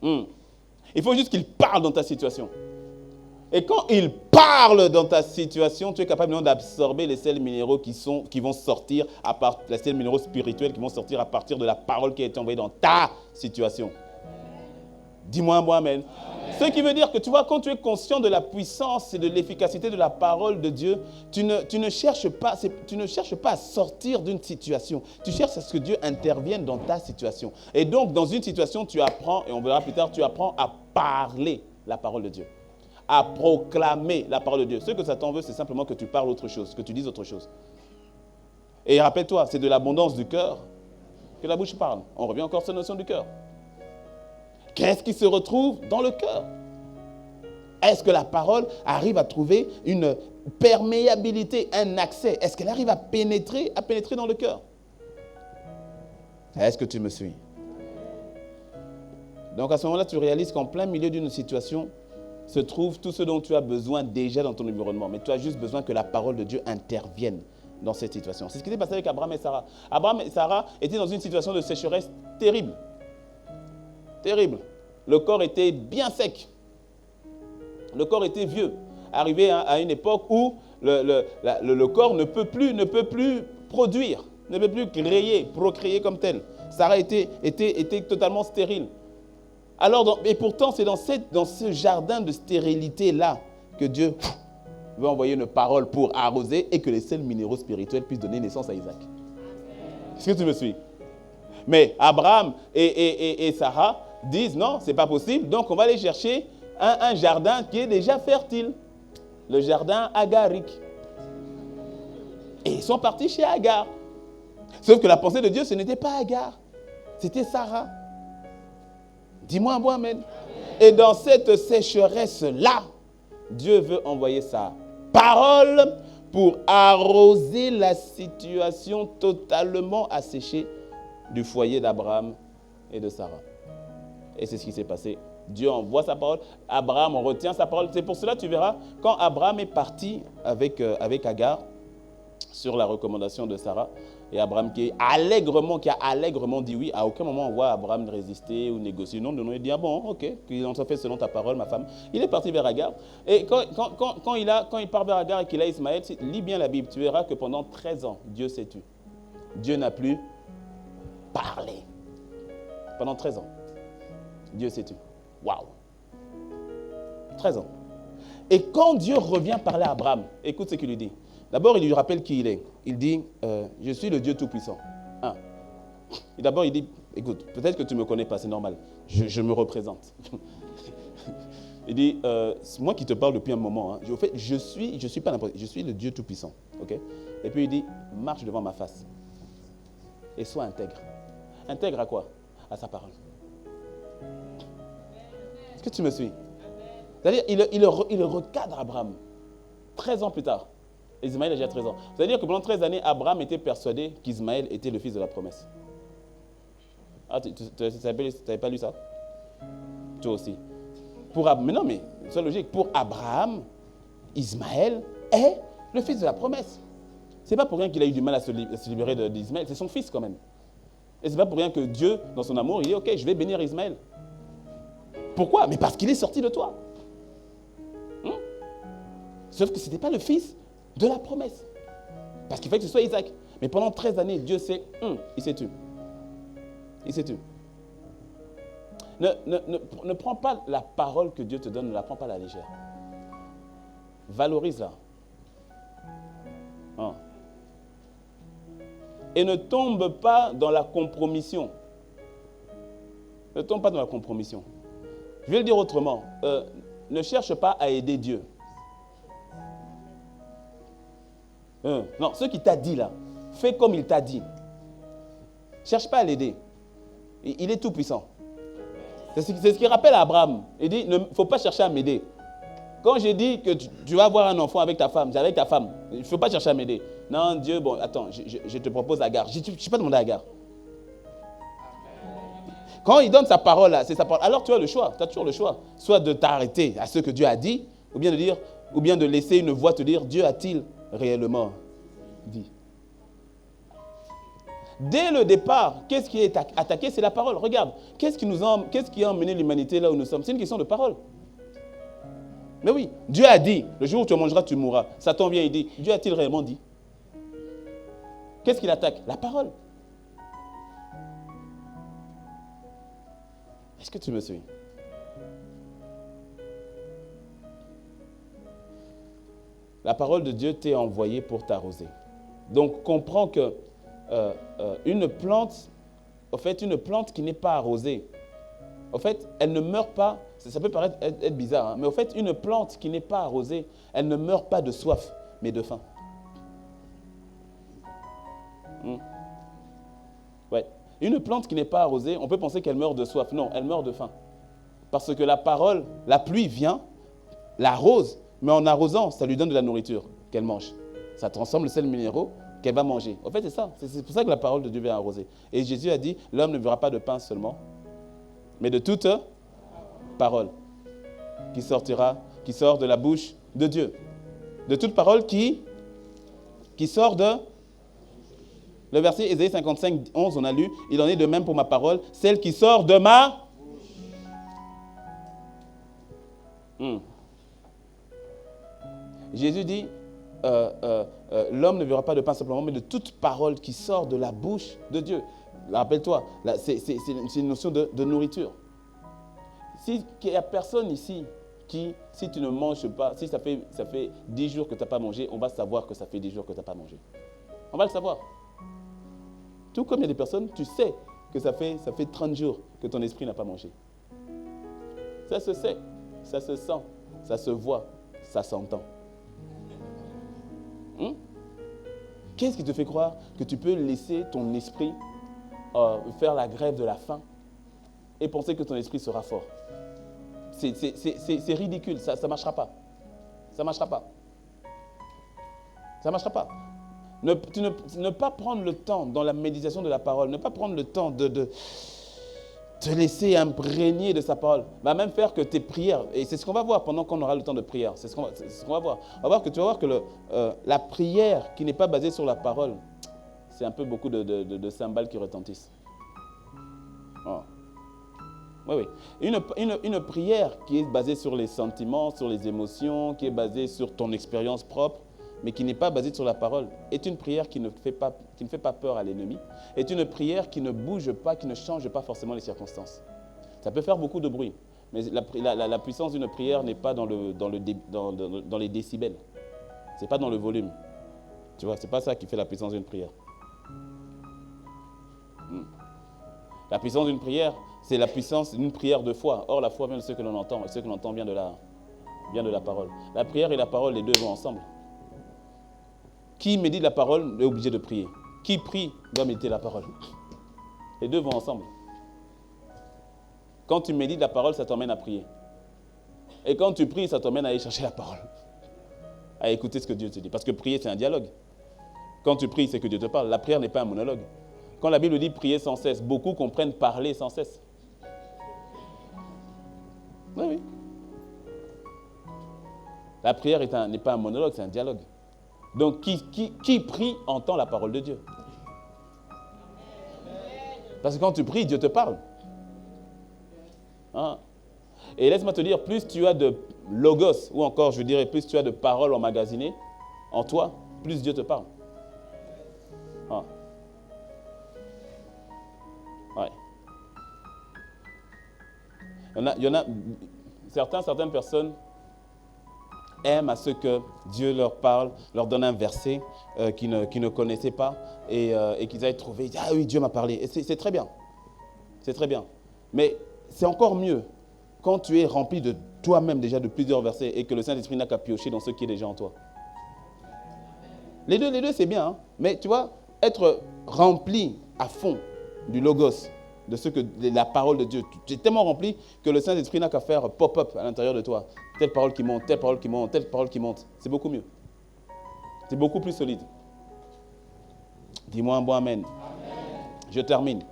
Il faut juste qu'il parle dans ta situation. Et quand il parle dans ta situation, tu es capable d'absorber les sels minéraux qui vont sortir, les sels minéraux spirituels qui vont sortir à partir de la parole qui a été envoyée dans ta situation. Dis-moi un mot, amen. Ce qui veut dire que tu vois, quand tu es conscient de la puissance et de l'efficacité de la parole de Dieu, tu ne cherches pas à sortir d'une situation. Tu cherches à ce que Dieu intervienne dans ta situation. Et donc, dans une situation, tu apprends, et on verra plus tard, tu apprends à parler la parole de Dieu. À proclamer la parole de Dieu. Ce que Satan veut, c'est simplement que tu parles autre chose, que tu dises autre chose. Et rappelle-toi, c'est de l'abondance du cœur que la bouche parle. On revient encore sur la notion du cœur. Qu'est-ce qui se retrouve dans le cœur? Est-ce que la parole arrive à trouver une perméabilité, un accès? Est-ce qu'elle arrive à pénétrer dans le cœur? Est-ce que tu me suis? Donc à ce moment-là, tu réalises qu'en plein milieu d'une situation se trouve tout ce dont tu as besoin déjà dans ton environnement. Mais tu as juste besoin que la parole de Dieu intervienne dans cette situation. C'est ce qui s'est passé avec Abraham et Sarah. Abraham et Sarah étaient dans une situation de sécheresse terrible. Terrible. Le corps était bien sec. Le corps était vieux. Arrivé à une époque où le corps ne peut plus produire, ne peut plus procréer comme tel. Sarah était totalement stérile. Alors, et pourtant, c'est dans ce jardin de stérilité-là que Dieu veut envoyer une parole pour arroser et que les sels minéraux spirituels puissent donner naissance à Isaac. Est-ce que tu me suis? Mais Abraham et Sarah disent non, ce n'est pas possible, donc on va aller chercher un jardin qui est déjà fertile, le jardin agarique. Et ils sont partis chez Agar. Sauf que la pensée de Dieu, ce n'était pas Agar, c'était Sarah. Dis-moi un bon amen. Et dans cette sécheresse-là, Dieu veut envoyer sa parole pour arroser la situation totalement asséchée du foyer d'Abraham et de Sarah. Et c'est ce qui s'est passé. Dieu envoie sa parole, Abraham retient sa parole. C'est pour cela, tu verras, quand Abraham est parti avec Agar, sur la recommandation de Sarah, Et Abraham qui a allègrement dit oui. À aucun moment on voit Abraham résister ou négocier. Non, il dit, ah bon, ok, qu'il en soit fait selon ta parole, ma femme. Il est parti vers Agar. Et quand il part vers Agar et qu'il a Ismaël, lis bien la Bible, tu verras que pendant 13 ans, Dieu s'est tu. Dieu n'a plus parlé. Pendant 13 ans, Dieu s'est tu. Waouh! 13 ans. Et quand Dieu revient parler à Abraham, écoute ce qu'il lui dit. D'abord, il lui rappelle qui il est. Il dit, je suis le Dieu Tout-Puissant. Et d'abord, il dit, écoute, peut-être que tu ne me connais pas, c'est normal. Je me représente. Il dit, c'est moi qui te parle depuis un moment. Hein. En fait, je suis pas n'importe, je suis le Dieu Tout-Puissant. Okay? Et puis il dit, marche devant ma face. Et sois intègre. Intègre à quoi? À sa parole. Est-ce que tu me suis? C'est-à-dire, il recadre Abraham. 13 ans plus tard. Ismaël a déjà 13 ans. C'est-à-dire que pendant 13 années, Abraham était persuadé qu'Ismaël était le fils de la promesse. Ah, tu n'avais pas lu ça? Toi aussi. Mais non, mais c'est logique. Pour Abraham, Ismaël est le fils de la promesse. Ce n'est pas pour rien qu'il a eu du mal à se libérer d'Ismaël. C'est son fils quand même. Et ce n'est pas pour rien que Dieu, dans son amour, il dit, ok, je vais bénir Ismaël. Pourquoi? Mais parce qu'il est sorti de toi. Sauf que ce n'était pas le fils de la promesse. Parce qu'il fallait que ce soit Isaac. Mais pendant 13 années, Dieu sait, il s'est tué. Il s'est tué. Ne prends pas la parole que Dieu te donne, ne la prends pas à la légère. Valorise-la. Et ne tombe pas dans la compromission. Ne tombe pas dans la compromission. Je vais le dire autrement. Ne cherche pas à aider Dieu. Non, ce qu'il t'a dit là, fais comme il t'a dit. Cherche pas à l'aider. Il est tout puissant. C'est ce qu'il rappelle à Abraham. Il dit, il ne faut pas chercher à m'aider. Quand j'ai dit que tu vas avoir un enfant avec ta femme, c'est avec ta femme. Il ne faut pas chercher à m'aider. Non, Dieu, bon, attends, je te propose Agar. Je n'ai pas demandé à Agar. Quand il donne sa parole, là, c'est sa parole. Alors tu as le choix, tu as toujours le choix. Soit de t'arrêter à ce que Dieu a dit, ou bien de laisser une voix te dire, Dieu a-t-il réellement dit? Dès le départ, qu'est-ce qui est attaqué? C'est la parole. Regarde, qu'est-ce qui a emmené l'humanité là où nous sommes? C'est une question de parole. Mais oui, Dieu a dit, le jour où tu mangeras, tu mourras. Satan vient et dit, Dieu a-t-il réellement dit? Qu'est-ce qu'il attaque? La parole. Est-ce que tu me suis? La parole de Dieu t'est envoyée pour t'arroser. Donc, comprends que une plante qui n'est pas arrosée, en fait, elle ne meurt pas. Ça peut paraître être bizarre, hein, mais en fait, une plante qui n'est pas arrosée, elle ne meurt pas de soif, mais de faim. Ouais. Une plante qui n'est pas arrosée, on peut penser qu'elle meurt de soif. Non, elle meurt de faim. Parce que la pluie vient, l'arrose, mais en arrosant, ça lui donne de la nourriture qu'elle mange. Ça transforme le sel minéraux qu'elle va manger. En fait, c'est ça. C'est pour ça que la parole de Dieu vient arroser. Et Jésus a dit, l'homme ne vivra pas de pain seulement, mais de toute parole qui sort de la bouche de Dieu. De toute parole qui sort de... Le verset Ésaïe 55, 11, on a lu, il en est de même pour ma parole, celle qui sort de ma... Jésus dit, l'homme ne vivra pas de pain simplement, mais de toute parole qui sort de la bouche de Dieu. Rappelle-toi, c'est une notion de nourriture. Il n'y a personne ici qui, si tu ne manges pas, si ça fait 10 jours que tu n'as pas mangé, on va savoir que ça fait 10 jours que tu n'as pas mangé. On va le savoir. Tout comme il y a des personnes, tu sais que ça fait 30 jours que ton esprit n'a pas mangé. Ça se sait, ça se sent, ça se voit, ça s'entend. Qu'est-ce qui te fait croire que tu peux laisser ton esprit faire la grève de la faim et penser que ton esprit sera fort? C'est ridicule, ça ne marchera pas. Ça ne marchera pas. Ça ne marchera pas. Ne pas prendre le temps dans la méditation de la parole, ne pas prendre le temps de te laisser imprégner de sa parole, va même faire que tes prières, et c'est ce qu'on va voir pendant qu'on aura le temps de prière, c'est ce qu'on va voir. Tu vas voir que la prière qui n'est pas basée sur la parole, c'est un peu beaucoup de cymbales qui retentissent. Oh. Oui, oui. Une prière qui est basée sur les sentiments, sur les émotions, qui est basée sur ton expérience propre, mais qui n'est pas basée sur la parole, est une prière qui ne fait pas peur à l'ennemi, est une prière qui ne bouge pas, qui ne change pas forcément les circonstances. Ça peut faire beaucoup de bruit, mais la puissance d'une prière n'est pas dans les décibels. Ce n'est pas dans le volume. Tu vois, ce n'est pas ça qui fait la puissance d'une prière. La puissance d'une prière, c'est la puissance d'une prière de foi. Or, la foi vient de ce que l'on entend, et ce que l'on entend vient de la parole. La prière et la parole, les deux vont ensemble. Qui médite la parole est obligé de prier. Qui prie doit méditer la parole. Les deux vont ensemble. Quand tu médites la parole, ça t'emmène à prier. Et quand tu pries, ça t'emmène à aller chercher la parole. À écouter ce que Dieu te dit. Parce que prier, c'est un dialogue. Quand tu pries, c'est que Dieu te parle. La prière n'est pas un monologue. Quand la Bible dit prier sans cesse, beaucoup comprennent parler sans cesse. Oui, oui. La prière n'est pas un monologue, c'est un dialogue. Donc, qui prie entend la parole de Dieu. Parce que quand tu pries, Dieu te parle. Hein? Et laisse-moi te dire, plus tu as de logos, ou encore, je dirais, plus tu as de paroles emmagasinées en toi, plus Dieu te parle. Hein? Ouais. Il y en a certaines personnes aiment à ce que Dieu leur parle, leur donne un verset qu'ils ne connaissaient pas et qu'ils aillent trouver. Ah oui, Dieu m'a parlé. Et c'est très bien. C'est très bien. Mais c'est encore mieux quand tu es rempli de toi-même déjà de plusieurs versets et que le Saint-Esprit n'a qu'à piocher dans ce qui est déjà en toi. Les deux c'est bien. Hein? Mais tu vois, être rempli à fond du logos, de ce que la parole de Dieu, tu es tellement rempli que le Saint-Esprit n'a qu'à faire pop-up à l'intérieur de toi. Telle parole qui monte, telle parole qui monte, telle parole qui monte. C'est beaucoup mieux. C'est beaucoup plus solide. Dis-moi un bon amen. Je termine.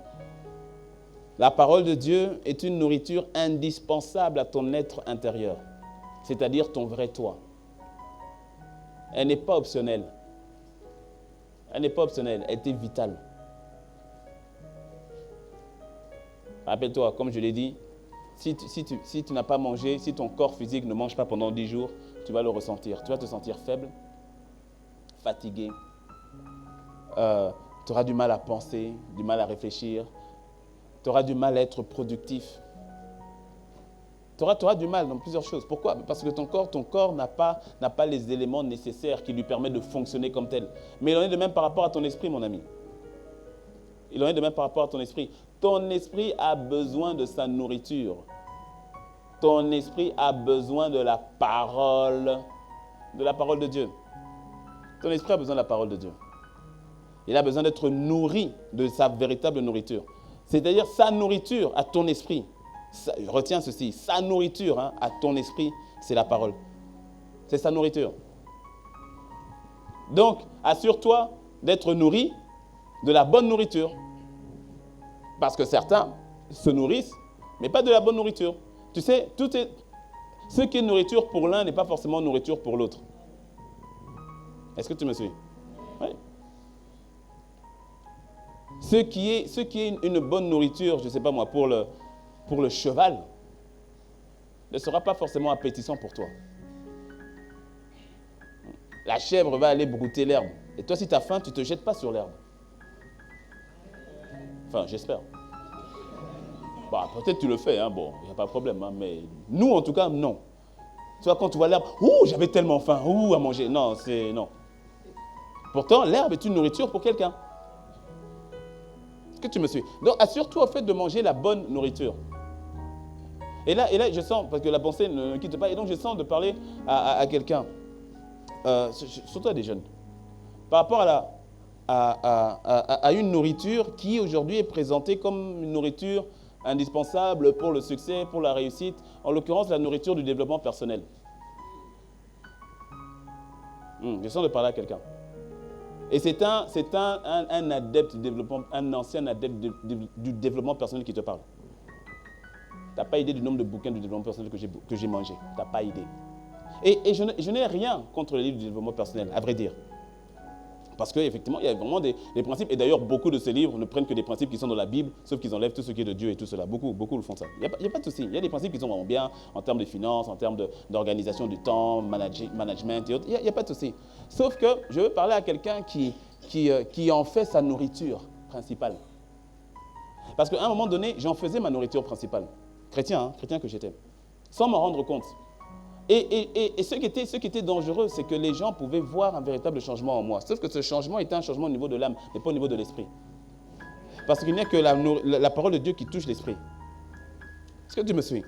La parole de Dieu est une nourriture indispensable à ton être intérieur, c'est-à-dire ton vrai toi. Elle n'est pas optionnelle. Elle n'est pas optionnelle, elle est vitale. Rappelle-toi, comme je l'ai dit, si tu n'as pas mangé, si ton corps physique ne mange pas pendant 10 jours, tu vas le ressentir. Tu vas te sentir faible, fatigué. Tu auras du mal à penser, du mal à réfléchir. Tu auras du mal à être productif. Tu auras du mal dans plusieurs choses. Pourquoi? Parce que ton corps n'a pas les éléments nécessaires qui lui permettent de fonctionner comme tel. Mais il en est de même par rapport à ton esprit, mon ami. Il en est de même par rapport à ton esprit. Ton esprit a besoin de sa nourriture. Ton esprit a besoin de la parole de Dieu. Ton esprit a besoin de la parole de Dieu. Il a besoin d'être nourri de sa véritable nourriture. C'est-à-dire sa nourriture à ton esprit. Retiens ceci, sa nourriture à ton esprit, c'est la parole. C'est sa nourriture. Donc, assure-toi d'être nourri de la bonne nourriture. Parce que certains se nourrissent, mais pas de la bonne nourriture. Tu sais, ce qui est nourriture pour l'un n'est pas forcément nourriture pour l'autre. Est-ce que tu me suis? Oui. Ce qui est une bonne nourriture, je ne sais pas moi, pour le cheval, ne sera pas forcément appétissant pour toi. La chèvre va aller brouter l'herbe. Et toi, si tu as faim, tu ne te jettes pas sur l'herbe. Enfin, j'espère. Bah, peut-être tu le fais, hein, bon, il n'y a pas de problème. Hein, mais nous, en tout cas, non. Tu vois, quand tu vois l'herbe, j'avais tellement faim, à manger. Non, non. Pourtant, l'herbe est une nourriture pour quelqu'un. Est-ce que tu me suis? Donc, assure-toi au fait de manger la bonne nourriture. Et là, je sens, parce que la pensée ne me quitte pas, et donc je sens de parler à quelqu'un, surtout à des jeunes, par rapport à une nourriture qui aujourd'hui est présentée comme une nourriture indispensable pour le succès, pour la réussite, en l'occurrence la nourriture du développement personnel. Je sens de parler à quelqu'un. Et c'est un adepte du développement, un ancien adepte du développement personnel qui te parle. Tu n'as pas idée du nombre de bouquins du développement personnel que j'ai mangé. Tu n'as pas idée. Et je n'ai rien contre les livres du développement personnel, à vrai dire. Parce qu'effectivement, il y a vraiment des principes. Et d'ailleurs, beaucoup de ces livres ne prennent que des principes qui sont dans la Bible, sauf qu'ils enlèvent tout ce qui est de Dieu et tout cela. Beaucoup le font ça. Il n'y a pas de souci. Il y a des principes qui sont vraiment bien en termes de finances, en termes d'organisation du temps, management et autres. Il n'y a pas de souci. Sauf que je veux parler à quelqu'un qui en fait sa nourriture principale. Parce qu'à un moment donné, j'en faisais ma nourriture principale. Chrétien que j'étais. Sans m'en rendre compte. Et ce qui était dangereux, c'est que les gens pouvaient voir un véritable changement en moi. Sauf que ce changement était un changement au niveau de l'âme, mais pas au niveau de l'esprit. Parce qu'il n'y a que la parole de Dieu qui touche l'esprit. Est-ce que tu me suis?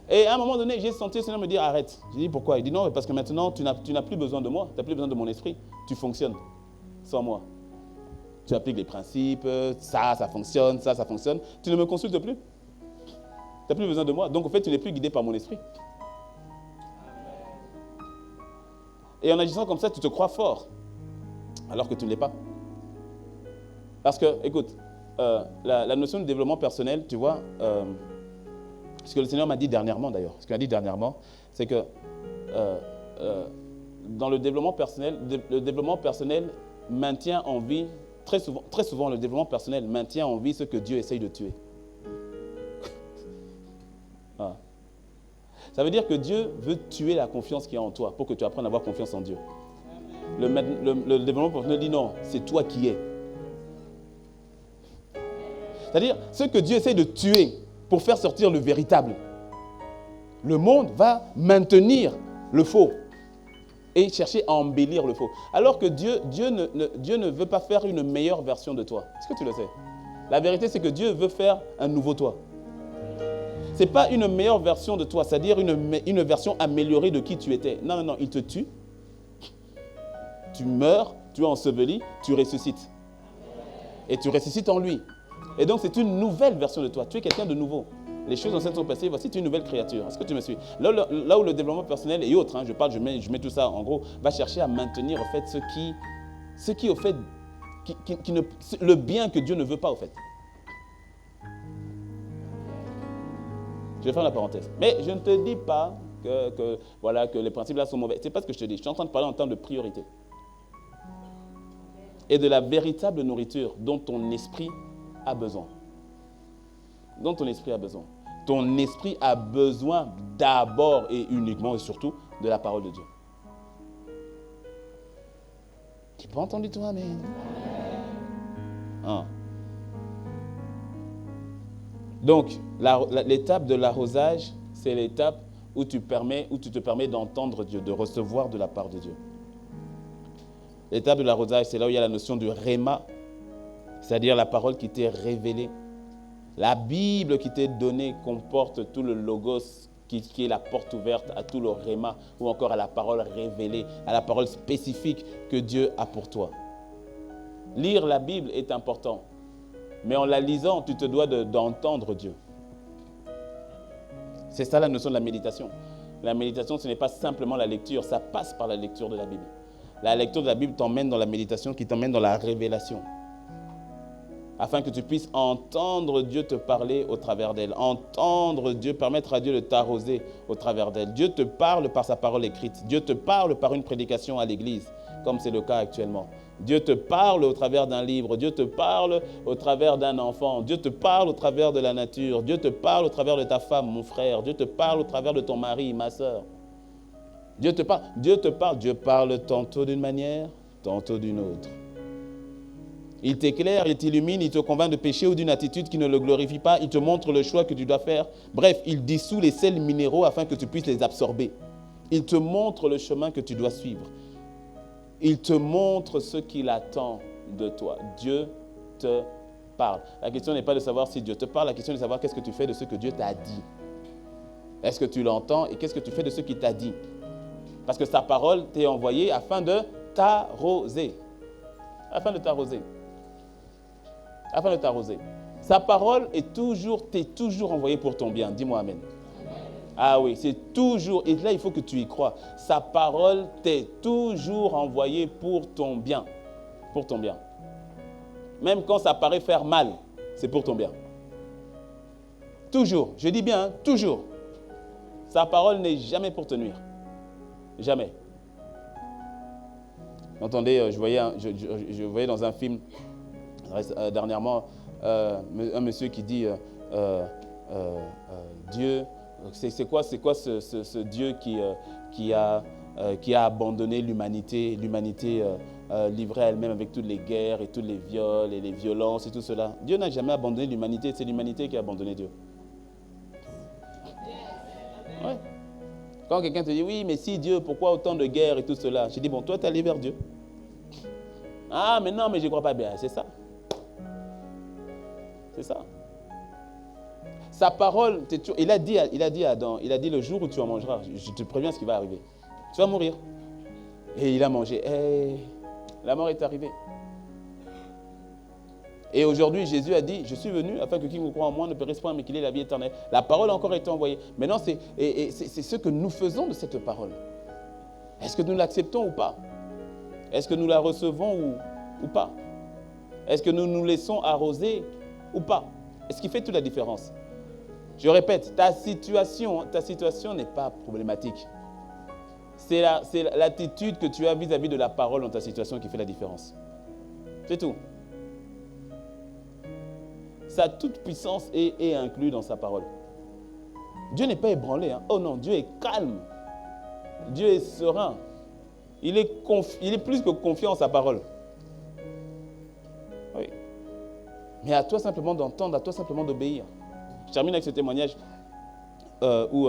Et à un moment donné, j'ai senti le Seigneur me dire arrête. J'ai dit pourquoi? Il dit non, parce que maintenant, tu n'as plus besoin de moi, tu n'as plus besoin de mon esprit. Tu fonctionnes sans moi. Tu appliques les principes, ça fonctionne, ça fonctionne. Tu ne me consultes plus. Tu n'as plus besoin de moi. Donc, en fait, tu n'es plus guidé par mon esprit. Et en agissant comme ça, tu te crois fort, alors que tu ne l'es pas. Parce que, écoute, la notion de développement personnel, tu vois, ce que le Seigneur m'a dit dernièrement d'ailleurs, ce qu'il m'a dit dernièrement, c'est que dans le développement personnel maintient en vie, très souvent le développement personnel maintient en vie ce que Dieu essaye de tuer. Ah. Ça veut dire que Dieu veut tuer la confiance qu'il y a en toi pour que tu apprennes à avoir confiance en Dieu. Le développement personnel dit non, c'est toi qui es. C'est-à-dire, ce que Dieu essaie de tuer pour faire sortir le véritable, le monde va maintenir le faux et chercher à embellir le faux. Alors que Dieu ne veut pas faire une meilleure version de toi. Est-ce que tu le sais? La vérité, c'est que Dieu veut faire un nouveau toi. Ce n'est pas une meilleure version de toi, c'est-à-dire une version améliorée de qui tu étais. Non, il te tue. Tu meurs, tu es enseveli, tu ressuscites. Et tu ressuscites en lui. Et donc, c'est une nouvelle version de toi. Tu es quelqu'un de nouveau. Les choses anciennes sont passées, voici, tu es une nouvelle créature. Est-ce que tu me suis? Là où le développement personnel et autres, je mets tout ça en gros, va chercher à maintenir en fait ce qui au fait, le bien que Dieu ne veut pas au fait. Je vais faire la parenthèse. Mais je ne te dis pas que les principes là sont mauvais. Ce n'est pas ce que je te dis. Je suis en train de parler en termes de priorité. Et de la véritable nourriture dont ton esprit a besoin. Dont ton esprit a besoin. Ton esprit a besoin d'abord et uniquement et surtout de la parole de Dieu. Tu n'as pas entendu toi, amen? Ah. Donc, l'étape de l'arrosage, c'est l'étape où tu te permets d'entendre Dieu, de recevoir de la part de Dieu. L'étape de l'arrosage, c'est là où il y a la notion du réma, c'est-à-dire la parole qui t'est révélée. La Bible qui t'est donnée comporte tout le logos qui est la porte ouverte à tout le réma ou encore à la parole révélée, à la parole spécifique que Dieu a pour toi. Lire la Bible est important. Mais en la lisant, tu te dois d'entendre Dieu. C'est ça la notion de la méditation. La méditation, ce n'est pas simplement la lecture, ça passe par la lecture de la Bible. La lecture de la Bible t'emmène dans la méditation qui t'emmène dans la révélation. Afin que tu puisses entendre Dieu te parler au travers d'elle. Entendre Dieu, permettre à Dieu de t'arroser au travers d'elle. Dieu te parle par sa parole écrite. Dieu te parle par une prédication à l'église, comme c'est le cas actuellement. Dieu te parle au travers d'un livre, Dieu te parle au travers d'un enfant, Dieu te parle au travers de la nature, Dieu te parle au travers de ta femme, mon frère, Dieu te parle au travers de ton mari, ma soeur. Dieu parle tantôt d'une manière, tantôt d'une autre. Il t'éclaire, il t'illumine, il te convainc de péché ou d'une attitude qui ne le glorifie pas, il te montre le choix que tu dois faire. Bref, il dissout les sels minéraux afin que tu puisses les absorber. Il te montre le chemin que tu dois suivre. Il te montre ce qu'il attend de toi. Dieu te parle. La question n'est pas de savoir si Dieu te parle, la question est de savoir qu'est-ce que tu fais de ce que Dieu t'a dit. Est-ce que tu l'entends et qu'est-ce que tu fais de ce qu'il t'a dit? Parce que sa parole t'est envoyée afin de t'arroser. Afin de t'arroser. Afin de t'arroser. Sa parole t'est toujours envoyée pour ton bien. Dis-moi amen. Ah oui, c'est toujours, et là il faut que tu y crois. Sa parole t'est toujours envoyée pour ton bien. Pour ton bien. Même quand ça paraît faire mal, c'est pour ton bien. Toujours, je dis bien, toujours. Sa parole n'est jamais pour te nuire. Jamais. J'entendais, je voyais dans un film dernièrement un monsieur qui dit Dieu, c'est quoi ce Dieu qui a abandonné l'humanité livrée à elle-même avec toutes les guerres et tous les viols et les violences et tout cela. Dieu n'a jamais abandonné l'humanité, c'est l'humanité qui a abandonné Dieu. Ouais. Quand quelqu'un te dit, oui, mais si Dieu, pourquoi autant de guerres et tout cela? Je dis, bon, toi, tu es allé vers Dieu. Ah, mais non, mais je ne crois pas bien. C'est ça. C'est ça. Sa parole, il a dit à Adam, il a dit, le jour où tu en mangeras, je te préviens ce qui va arriver. Tu vas mourir. Et il a mangé. Et la mort est arrivée. Et aujourd'hui, Jésus a dit, je suis venu afin que quiconque croit en moi ne périsse point, mais qu'il ait la vie éternelle. La parole a encore été envoyée. Maintenant, c'est ce que nous faisons de cette parole. Est-ce que nous l'acceptons ou pas? Est-ce que nous la recevons ou pas? Est-ce que nous nous laissons arroser ou pas? Est-ce qui fait toute la différence? Je répète, ta situation n'est pas problématique. C'est l'attitude que tu as vis-à-vis de la parole dans ta situation qui fait la différence. C'est tout. Sa toute puissance est inclue dans sa parole. Dieu n'est pas ébranlé. Hein. Oh non, Dieu est calme. Dieu est serein. Il est plus que confiant en sa parole. Oui. Mais à toi simplement d'entendre, à toi simplement d'obéir. Je termine avec ce témoignage où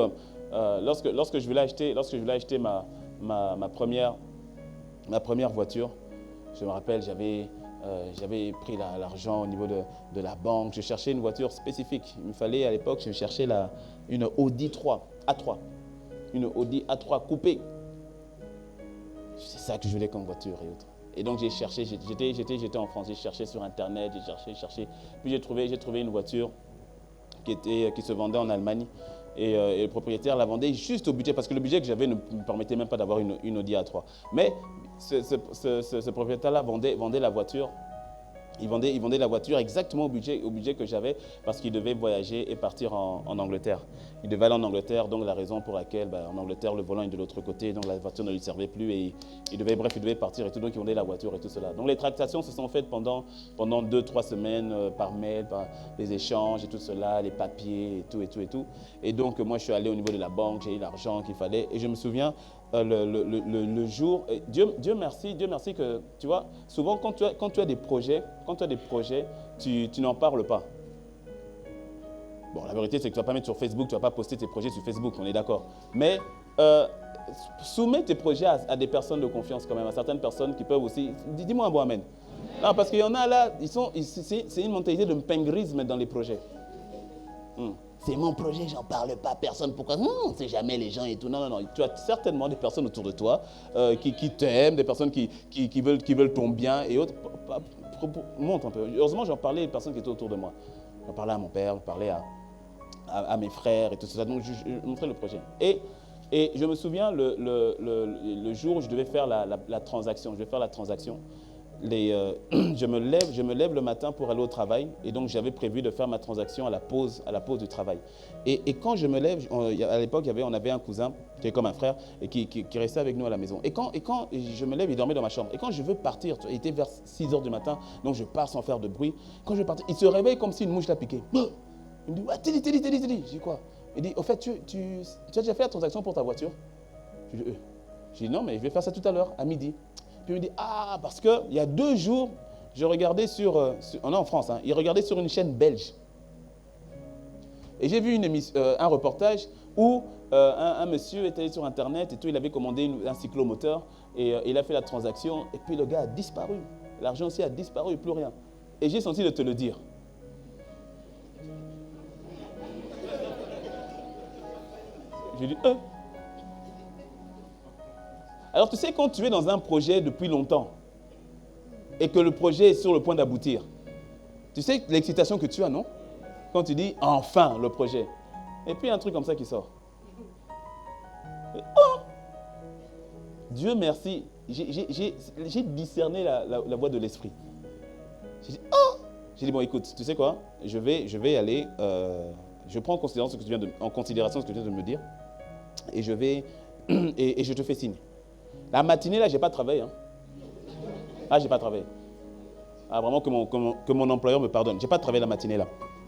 lorsque je voulais acheter ma première voiture, je me rappelle, j'avais pris l'argent au niveau de la banque. Je cherchais une voiture spécifique. Il me fallait à l'époque, je cherchais une Audi A3. Une Audi A3 coupée. C'est ça que je voulais comme voiture et autres. Et donc j'ai cherché, j'étais en France, j'ai cherché sur Internet, j'ai cherché. Puis j'ai trouvé une voiture qui se vendait en Allemagne. Et le propriétaire la vendait juste au budget, parce que le budget que j'avais ne me permettait même pas d'avoir une Audi A3. Mais ce propriétaire-là vendait la voiture. Il vendait la voiture exactement au budget que j'avais, parce qu'il devait voyager et partir en Angleterre. Il devait aller en Angleterre, donc la raison pour laquelle, en Angleterre, le volant est de l'autre côté, donc la voiture ne lui servait plus et il devait partir et tout, donc il vendait la voiture et tout cela. Donc les tractations se sont faites pendant 2-3 semaines par mail, par les échanges et tout cela, les papiers et tout. Et donc moi je suis allé au niveau de la banque, j'ai eu l'argent qu'il fallait et je me souviens, le jour, Dieu merci que, tu vois, souvent quand tu as des projets, tu n'en parles pas. Bon, la vérité, c'est que tu ne vas pas mettre sur Facebook, tu ne vas pas poster tes projets sur Facebook, on est d'accord. Mais soumets tes projets à des personnes de confiance quand même, à certaines personnes qui peuvent aussi... Dis-moi un bon amen. Non, parce qu'il y en a là, c'est une mentalité de mpengrisme dans les projets. C'est mon projet, j'en parle pas, personne. Pourquoi? Non, on ne sait jamais les gens et tout. Non. Tu as certainement des personnes autour de toi qui t'aiment, des personnes qui veulent ton bien et autres. Monte un peu. Heureusement, j'en parlais aux personnes qui étaient autour de moi. J'en parlais à mon père, j'en parlais à mes frères et tout ça. Donc, je montrais le projet. Et je me souviens le jour où je devais faire la transaction. Je vais faire la transaction. Je me lève le matin pour aller au travail et donc j'avais prévu de faire ma transaction à la pause du travail. Et quand je me lève, à l'époque on avait un cousin qui est comme un frère et qui restait avec nous à la maison. Et quand je me lève, il dormait dans ma chambre. Et quand je veux partir, il était vers 6 h du matin, donc je pars sans faire de bruit. Quand je veux partir, il se réveille comme si une mouche l'a piqué. Il me dit, ah, Teddy. Je dis quoi? Il dit, au fait, tu as déjà fait la transaction pour ta voiture? Je dis, non, mais je vais faire ça tout à l'heure, à midi. Puis il me dit, ah, parce qu'il y a 2 jours, je regardais on est en France, il regardait sur une chaîne belge. Et j'ai vu un reportage où un monsieur était allé sur Internet et tout, il avait commandé un cyclomoteur et il a fait la transaction et puis le gars a disparu. L'argent aussi a disparu, plus rien. Et j'ai senti de te le dire. J'ai dit, Alors tu sais, quand tu es dans un projet depuis longtemps et que le projet est sur le point d'aboutir, tu sais l'excitation que tu as, non? Quand tu dis, enfin, le projet. Et puis, il y a un truc comme ça qui sort. Et, Dieu merci, j'ai discerné la voix de l'esprit. J'ai dit, bon, écoute, tu sais quoi? Je vais aller, je prends en considération ce que tu viens de me dire et je te fais signe. La matinée, là, je n'ai pas travaillé. Ah, j'ai pas travaillé. Ah, vraiment que mon employeur me pardonne. J'ai pas travaillé la matinée là.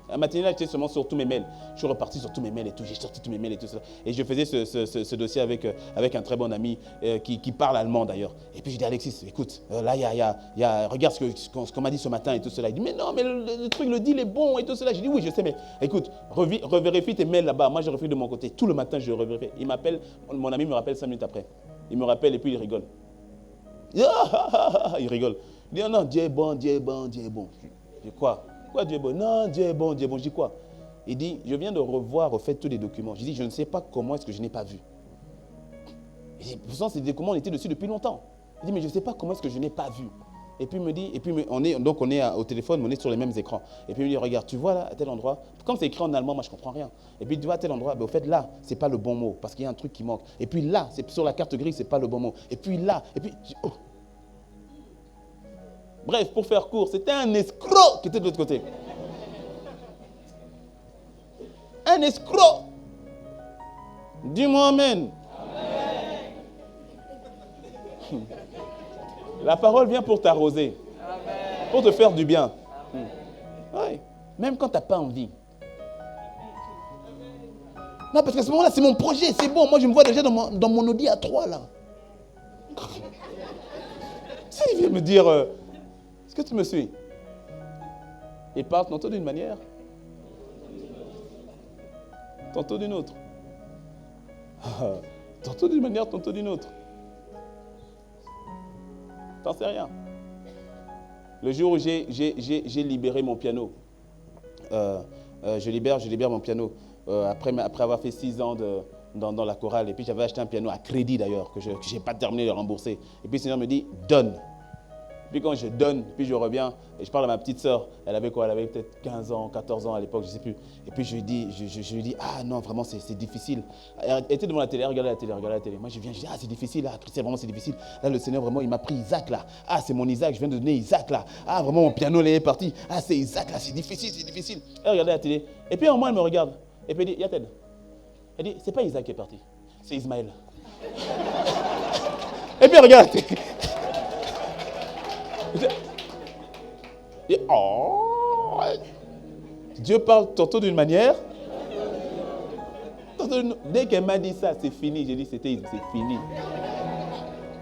La matinée là, j'étais seulement sur tous mes mails. Je suis reparti sur tous mes mails et tout. J'ai sorti tous mes mails et tout ça. Et je faisais ce dossier avec un très bon ami qui parle allemand d'ailleurs. Et puis je dis Alexis, écoute, là, regarde ce qu'on m'a dit ce matin et tout cela. Il dit, mais non, mais le truc, le deal est bon et tout cela. Je dis, oui, je sais, mais écoute, revérifie tes mails là-bas. Moi, je revérifie de mon côté. Tout le matin, je revérifie. Il m'appelle, mon ami me rappelle 5 minutes après. Il me rappelle et puis il rigole. Il rigole. Il dit, non, Dieu est bon, Dieu est bon, Dieu est bon. Je dis, quoi? Pourquoi Dieu est bon? Non, Dieu est bon, Dieu est bon. Je dis quoi? Il dit, je viens de revoir au fait tous les documents. Je dis, je ne sais pas comment est-ce que je n'ai pas vu. Il dit, pourtant, ces documents, on était dessus depuis longtemps. Il dit, mais je ne sais pas comment est-ce que je n'ai pas vu. Et puis il me dit, on est au téléphone, on est sur les mêmes écrans. Et puis il me dit, regarde, tu vois là, à tel endroit, comme c'est écrit en allemand, moi je ne comprends rien. Et puis tu vois à tel endroit, au fait là, ce n'est pas le bon mot, parce qu'il y a un truc qui manque. Et puis là, c'est sur la carte grise, ce n'est pas le bon mot. Et puis là, et puis... Oh. Bref, pour faire court, c'était un escroc qui était de l'autre côté. Un escroc. Dis-moi amen. Amen. La parole vient pour t'arroser, pour te faire du bien. Oui. Même quand tu n'as pas envie. Non, parce qu'à ce moment-là, c'est mon projet, c'est bon. Moi, je me vois déjà dans mon Audi A3, là. Si il vient me dire, est-ce que tu me suis? Il parle tantôt d'une manière, tantôt d'une autre. Tantôt d'une manière, tantôt d'une autre. T'en sais rien. Le jour où j'ai libéré mon piano, je libère mon piano après avoir fait 6 ans dans la chorale. Et puis j'avais acheté un piano à crédit d'ailleurs, que je n'ai pas terminé de rembourser. Et puis le Seigneur me dit, donne. Puis quand je donne, puis je reviens, et je parle à ma petite sœur, elle avait quoi? Elle avait peut-être 15 ans, 14 ans à l'époque, je ne sais plus. Et puis je lui dis, ah non, vraiment c'est difficile. Elle était devant la télé, regardez la télé. Moi je viens, je dis, ah c'est difficile, ah Christian, vraiment c'est difficile. Là le Seigneur vraiment, il m'a pris Isaac là. Ah c'est mon Isaac, je viens de donner Isaac là. Ah vraiment mon piano là est parti. Ah c'est Isaac là, c'est difficile. Elle regardait la télé. Et puis en moi elle me regarde. Et puis elle dit, Yated. Elle dit, c'est pas Isaac qui est parti, c'est Ismaël. Et puis elle regarde la télé. Et oh, Dieu parle tantôt d'une manière, tantôt d'une autre. Dès qu'elle m'a dit ça, c'est fini. J'ai dit, c'est fini.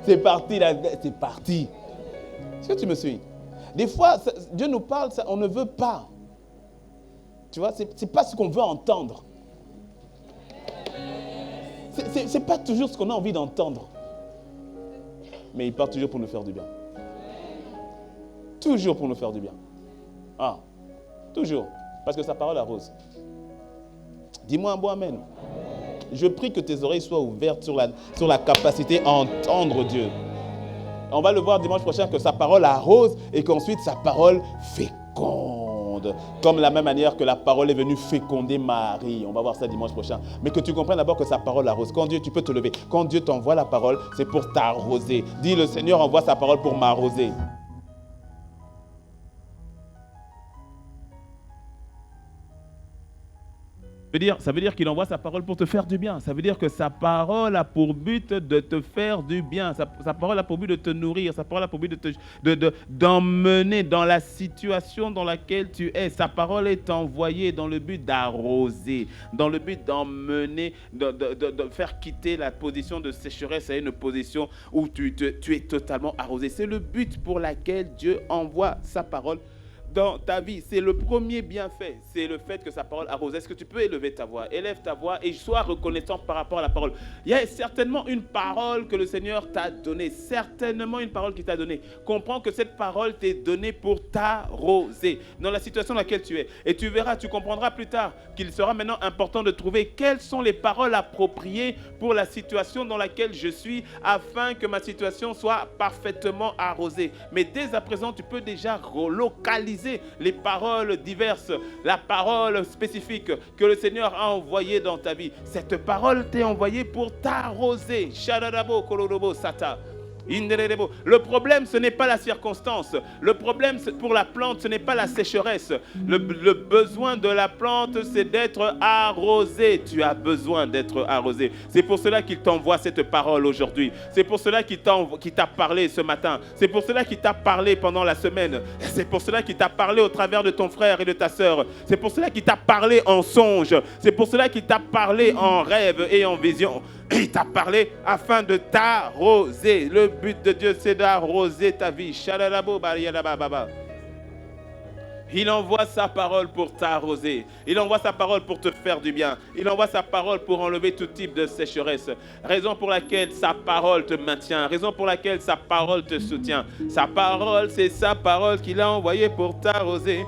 C'est parti, là, c'est parti. Est-ce que tu me suis? Des fois, Dieu nous parle, ça, on ne veut pas. Tu vois, c'est pas ce qu'on veut entendre. C'est pas toujours ce qu'on a envie d'entendre. Mais il parle toujours pour nous faire du bien. Toujours pour nous faire du bien. Ah, toujours. Parce que sa parole arrose. Dis-moi un bon amen. Je prie que tes oreilles soient ouvertes sur la capacité à entendre Dieu. On va le voir dimanche prochain que sa parole arrose et qu'ensuite sa parole féconde. Comme de la même manière que la parole est venue féconder Marie. On va voir ça dimanche prochain. Mais que tu comprennes d'abord que sa parole arrose. Quand Dieu, tu peux te lever. Quand Dieu t'envoie la parole, c'est pour t'arroser. Dis, le Seigneur envoie sa parole pour m'arroser. Ça veut dire qu'il envoie sa parole pour te faire du bien. Ça veut dire que sa parole a pour but de te faire du bien. Sa parole a pour but de te nourrir. Sa parole a pour but d'emmener dans la situation dans laquelle tu es. Sa parole est envoyée dans le but d'arroser, dans le but d'emmener, de faire quitter la position de sécheresse à une position où tu es totalement arrosé. C'est le but pour lequel Dieu envoie sa parole dans ta vie. C'est le premier bienfait, c'est le fait que sa parole arrose. Est-ce que tu peux élever ta voix? Élève ta voix et sois reconnaissant par rapport à la parole. Il y a certainement une parole que le Seigneur t'a donnée, certainement une parole qu'il t'a donnée. Comprends que cette parole t'est donnée pour t'arroser dans la situation dans laquelle tu es. Et tu verras, tu comprendras plus tard qu'il sera maintenant important de trouver quelles sont les paroles appropriées pour la situation dans laquelle je suis afin que ma situation soit parfaitement arrosée. Mais dès à présent, tu peux déjà relocaliser les paroles diverses, la parole spécifique que le Seigneur a envoyée dans ta vie. Cette parole t'est envoyée pour t'arroser. Shadadabo kolorobo sata. Le problème, ce n'est pas la circonstance. Le problème pour la plante, ce n'est pas la sécheresse. Le besoin de la plante, c'est d'être arrosé. Tu as besoin d'être arrosé. C'est pour cela qu'il t'envoie cette parole aujourd'hui. C'est pour cela qu'il t'a parlé ce matin. C'est pour cela qu'il t'a parlé pendant la semaine. C'est pour cela qu'il t'a parlé au travers de ton frère et de ta sœur. C'est pour cela qu'il t'a parlé en songe. C'est pour cela qu'il t'a parlé en rêve et en vision. Il t'a parlé afin de t'arroser. Le but de Dieu, c'est d'arroser ta vie. Il envoie sa parole pour t'arroser. Il envoie sa parole pour te faire du bien. Il envoie sa parole pour enlever tout type de sécheresse. Raison pour laquelle sa parole te maintient. Raison pour laquelle sa parole te soutient. Sa parole, c'est sa parole qu'il a envoyée pour t'arroser.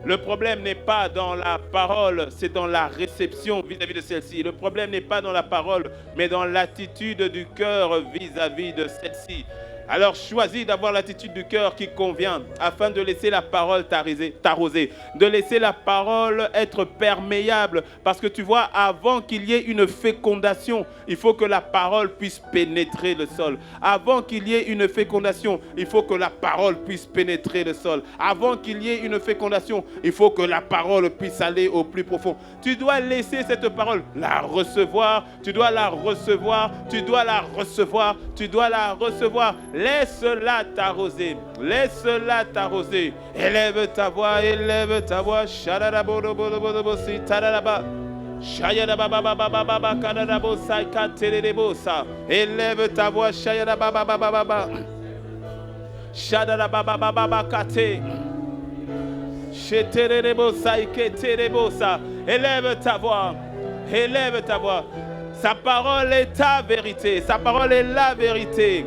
Le problème n'est pas dans la parole, c'est dans la réception vis-à-vis de celle-ci. Le problème n'est pas dans la parole, mais dans l'attitude du cœur vis-à-vis de celle-ci. Alors choisis d'avoir l'attitude du cœur qui convient afin de laisser la parole t'arroser, de laisser la parole être perméable. Parce que tu vois, avant qu'il y ait une fécondation, il faut que la parole puisse pénétrer le sol. Avant qu'il y ait une fécondation, il faut que la parole puisse pénétrer le sol. Avant qu'il y ait une fécondation, il faut que la parole puisse aller au plus profond. Tu dois laisser cette parole la recevoir, tu dois la recevoir, tu dois la recevoir, tu dois la recevoir. Laisse-la t'arroser. Laisse-la t'arroser. Élève ta voix, élève ta voix. Shadarabodobodobodobosi tadaraba. Shayadabababababa kadarabosa katerebosa. Élève ta voix. Shayadababababa. Shadarababababa kate. Sheterebosa iketerebosa. Élève ta voix. Élève ta voix. Sa parole est ta vérité. Sa parole est la vérité.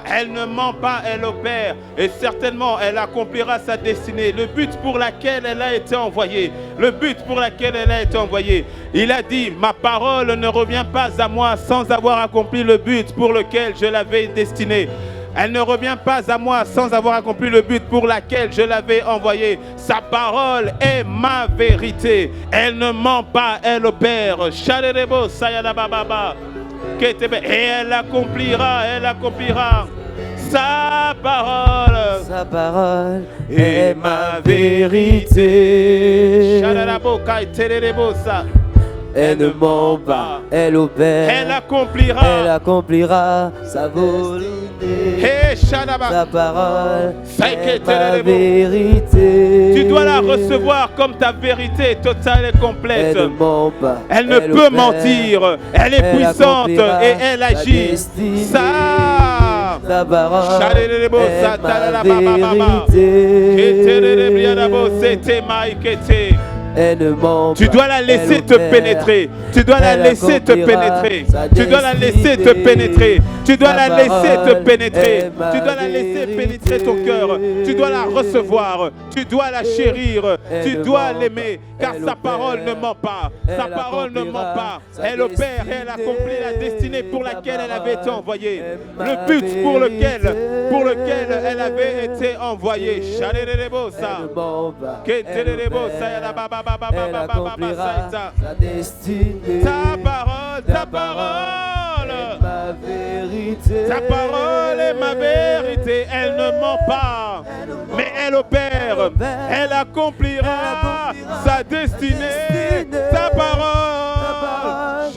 Elle ne ment pas, elle opère. Et certainement, elle accomplira sa destinée. Le but pour lequel elle a été envoyée. Le but pour lequel elle a été envoyée. Il a dit, ma parole ne revient pas à moi sans avoir accompli le but pour lequel je l'avais destinée. Elle ne revient pas à moi sans avoir accompli le but pour lequel je l'avais envoyée. Sa parole est ma vérité. Elle ne ment pas, elle opère. Et elle accomplira sa parole. Sa parole est ma vérité. Elle ne ment pas, elle opère. Elle accomplira sa volonté. Sa parole est ma vérité. Tu dois la recevoir comme ta vérité totale et complète. Elle ne ment pas, elle ne peut opère. Mentir. Elle est puissante et elle agit. Sa parole est ma vérité. Elle ne ment tu dois la laisser te pénétrer. Tu dois la laisser te pénétrer. Tu dois la laisser te pénétrer. Tu dois la laisser te pénétrer. Tu dois la laisser pénétrer ton cœur. Tu dois la recevoir. Tu dois la chérir. Tu dois l'aimer. Car sa parole ne ment pas. Sa parole ne ment pas. Elle opère et elle accomplit la destinée pour laquelle elle avait été envoyée. Le but pour lequel elle avait été envoyée. Elle accomplira sa destinée. Ta parole est ma vérité. Ta parole est ma vérité. Elle ne ment pas, mais elle opère. Elle accomplira sa destinée. Ta parole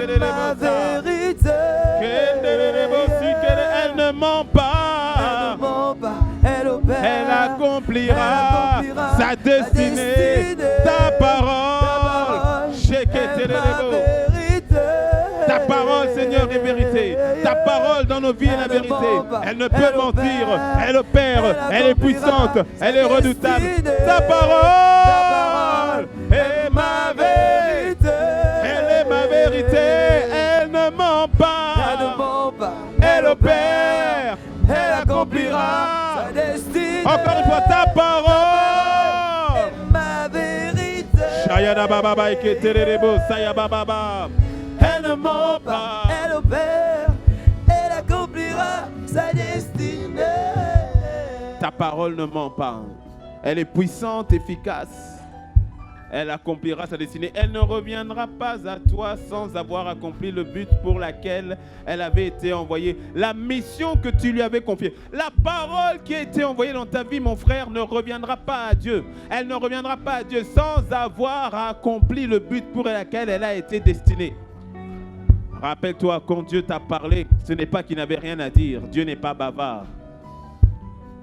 est ma vérité. Elle ne ment pas, elle opère. Elle accomplira sa destinée. Ta parole, ta parole, Seigneur, est vérité. Ta parole dans nos vies est la vérité. Elle ne peut mentir. Elle opère. Elle est puissante. Elle est redoutable. Ta parole est ma vérité. Elle est ma vérité. Elle ne ment pas. Elle opère. Elle accomplira sa destinée. Encore une fois, ta parole. Ma vérité. Shayada baba ba iketerebo saya baba ba. Elle ne ment pas. Elle opère. Elle accomplira sa destinée. Ta parole ne ment pas. Elle est puissante, efficace. Elle accomplira sa destinée. Elle ne reviendra pas à toi sans avoir accompli le but pour lequel elle avait été envoyée. La mission que tu lui avais confiée. La parole qui a été envoyée dans ta vie, mon frère, ne reviendra pas à Dieu. Elle ne reviendra pas à Dieu sans avoir accompli le but pour lequel elle a été destinée. Rappelle-toi, quand Dieu t'a parlé, ce n'est pas qu'il n'avait rien à dire. Dieu n'est pas bavard.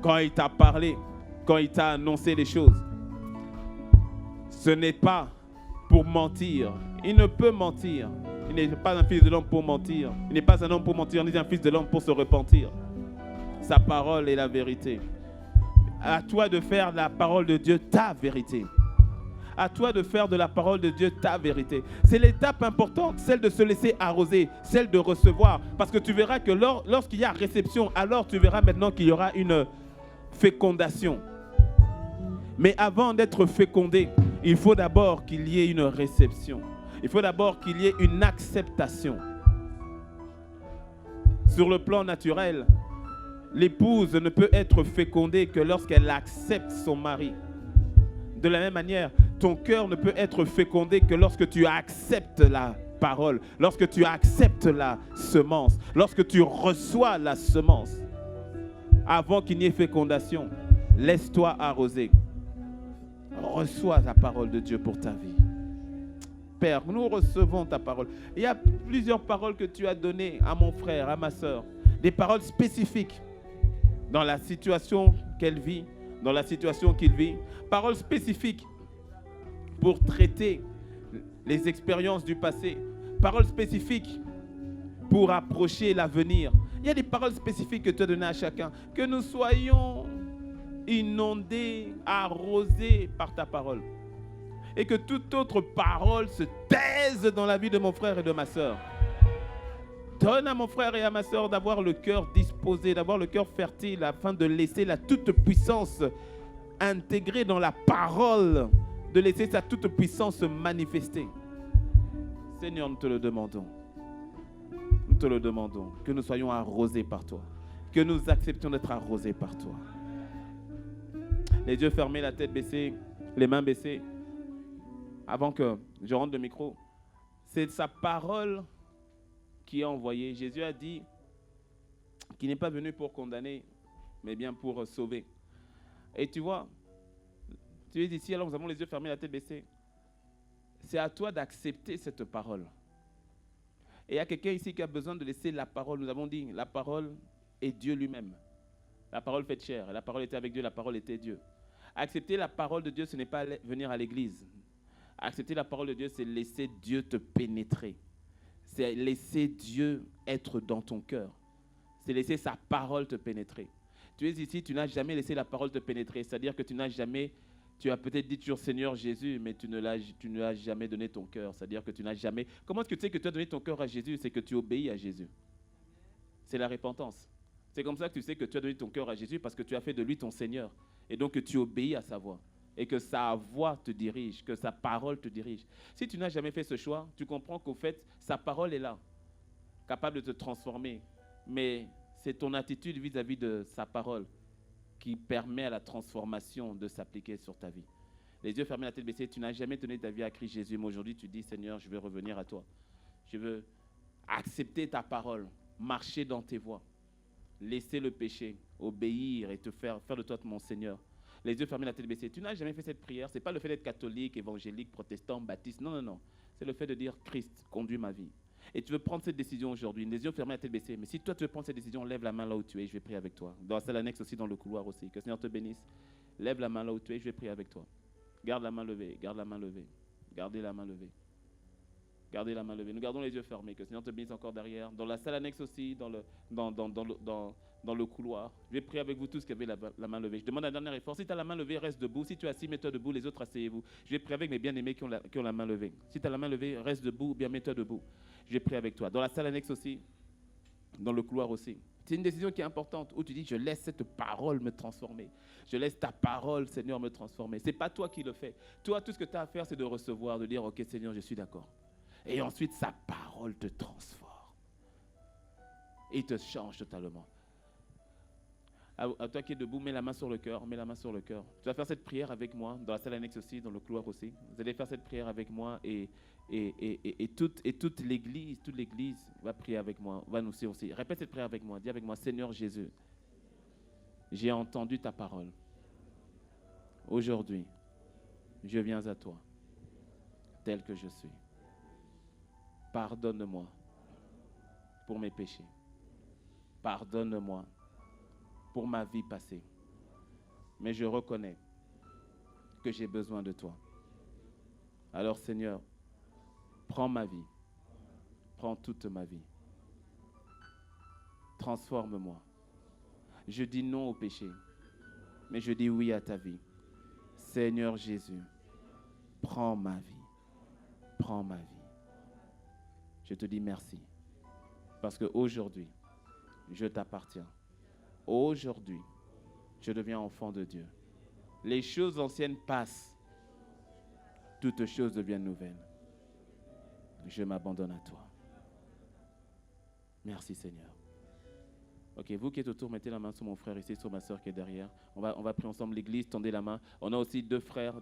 Quand il t'a parlé, quand il t'a annoncé les choses, ce n'est pas pour mentir. Il ne peut mentir. Il n'est pas un fils de l'homme pour mentir. Il n'est pas un homme pour mentir, ni un fils de l'homme pour se repentir. Sa parole est la vérité. À toi de faire de la parole de Dieu ta vérité. À toi de faire de la parole de Dieu ta vérité. C'est l'étape importante, celle de se laisser arroser, celle de recevoir. Parce que tu verras que lorsqu'il y a réception, alors tu verras maintenant qu'il y aura une fécondation. Mais avant d'être fécondé, il faut d'abord qu'il y ait une réception. Il faut d'abord qu'il y ait une acceptation. Sur le plan naturel, l'épouse ne peut être fécondée que lorsqu'elle accepte son mari. De la même manière, ton cœur ne peut être fécondé que lorsque tu acceptes la parole, lorsque tu acceptes la semence, lorsque tu reçois la semence. Avant qu'il n'y ait fécondation, laisse-toi arroser. Reçois la parole de Dieu pour ta vie. Père, nous recevons ta parole. Il y a plusieurs paroles que tu as données à mon frère, à ma soeur. Des paroles spécifiques dans la situation qu'elle vit, dans la situation qu'il vit. Paroles spécifiques pour traiter les expériences du passé. Paroles spécifiques pour approcher l'avenir. Il y a des paroles spécifiques que tu as données à chacun. Que nous soyons inondés, arrosés par ta parole. Et que toute autre parole se taise dans la vie de mon frère et de ma soeur. Donne à mon frère et à ma soeur d'avoir le cœur disposé, d'avoir le cœur fertile afin de laisser la toute-puissance intégrée dans la parole, de laisser sa toute-puissance se manifester. Seigneur, nous te le demandons. Nous te le demandons. Que nous soyons arrosés par toi. Que nous acceptions d'être arrosés par toi. Les yeux fermés, la tête baissée, les mains baissées. Avant que je rentre le micro, c'est sa parole qui est envoyée. Jésus a dit qu'il n'est pas venu pour condamner, mais bien pour sauver. Et tu vois, tu es ici, alors nous avons les yeux fermés, la tête baissée. C'est à toi d'accepter cette parole. Et il y a quelqu'un ici qui a besoin de laisser la parole. Nous avons dit, la parole est Dieu lui-même. La parole faite chair. La parole était avec Dieu, la parole était Dieu. Accepter la parole de Dieu, ce n'est pas venir à l'église. Accepter la parole de Dieu, c'est laisser Dieu te pénétrer. C'est laisser Dieu être dans ton cœur. C'est laisser sa parole te pénétrer. Tu es ici, tu n'as jamais laissé la parole te pénétrer. C'est-à-dire que tu as peut-être dit toujours Seigneur Jésus, mais tu ne l'as jamais donné ton cœur. C'est-à-dire que tu n'as jamais... Comment est-ce que tu sais que tu as donné ton cœur à Jésus? C'est que tu obéis à Jésus. C'est la repentance. C'est comme ça que tu sais que tu as donné ton cœur à Jésus parce que tu as fait de lui ton Seigneur. Et donc que tu obéis à sa voix. Et que sa voix te dirige, que sa parole te dirige. Si tu n'as jamais fait ce choix, tu comprends qu'au fait, sa parole est là, capable de te transformer. Mais c'est ton attitude vis-à-vis de sa parole qui permet à la transformation de s'appliquer sur ta vie. Les yeux fermés, la tête baissée, tu n'as jamais donné ta vie à Christ Jésus, mais aujourd'hui tu dis, Seigneur, je veux revenir à toi. Je veux accepter ta parole, marcher dans tes voies, laisser le péché, obéir et te faire de toi mon Seigneur. Les yeux fermés, la tête baissée. Tu n'as jamais fait cette prière. Ce n'est pas le fait d'être catholique, évangélique, protestant, baptiste. Non, non, non. C'est le fait de dire Christ, conduis ma vie. Et tu veux prendre cette décision aujourd'hui. Les yeux fermés, la tête baissée. Mais si toi, tu veux prendre cette décision, lève la main là où tu es. Je vais prier avec toi. Dans la salle annexe aussi, dans le couloir aussi. Que le Seigneur te bénisse. Lève la main là où tu es. Je vais prier avec toi. Garde la main levée. Garde la main levée. Gardez la main levée. Gardez la main levée. Nous gardons les yeux fermés. Que le Seigneur te bénisse encore derrière. Dans la salle annexe aussi, dans le couloir. Je vais prier avec vous tous qui avez la main levée. Je demande un dernier effort. Si tu as la main levée, reste debout. Si tu es assis, mets-toi debout. Les autres, asseyez-vous. Je vais prier avec mes bien-aimés qui ont la main levée. Si tu as la main levée, reste debout ou bien mets-toi debout. Je vais prier avec toi. Dans la salle annexe aussi, dans le couloir aussi. C'est une décision qui est importante où tu dis, je laisse cette parole me transformer. Je laisse ta parole, Seigneur, me transformer. Ce n'est pas toi qui le fais. Toi, tout ce que tu as à faire, c'est de recevoir, de dire, ok, Seigneur, je suis d'accord. Et ensuite, sa parole te transforme. Et te change totalement. À toi qui es debout, mets la main sur le cœur, mets la main sur le cœur. Tu vas faire cette prière avec moi, dans la salle annexe aussi, dans le couloir aussi. Vous allez faire cette prière avec moi et toute l'église va prier avec moi, va nous suivre aussi. Répète cette prière avec moi, dis avec moi, Seigneur Jésus, j'ai entendu ta parole. Aujourd'hui, je viens à toi, tel que je suis. Pardonne-moi pour mes péchés. Pardonne-moi pour ma vie passée. Mais je reconnais que j'ai besoin de toi. Alors Seigneur, prends ma vie. Prends toute ma vie. Transforme-moi. Je dis non au péché, mais je dis oui à ta vie. Seigneur Jésus, prends ma vie. Prends ma vie. Je te dis merci. Parce qu'aujourd'hui, je t'appartiens. Aujourd'hui, je deviens enfant de Dieu. Les choses anciennes passent. Toutes choses deviennent nouvelles. Je m'abandonne à toi. Merci Seigneur. Ok, vous qui êtes autour, mettez la main sur mon frère ici, sur ma soeur qui est derrière. On va prier ensemble l'église, tendez la main. On a aussi deux frères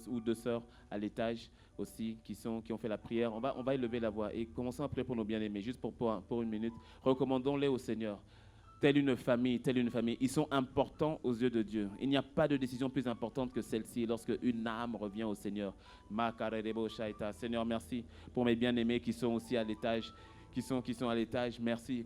ou deux sœurs à l'étage aussi qui ont fait la prière. On va élever la voix et commençons à prier pour nos bien-aimés, juste pour une minute. Recommandons-les au Seigneur. Telle une famille. Ils sont importants aux yeux de Dieu. Il n'y a pas de décision plus importante que celle-ci lorsque une âme revient au Seigneur. Seigneur, merci pour mes bien-aimés qui sont aussi à l'étage. Qui sont à l'étage. Merci.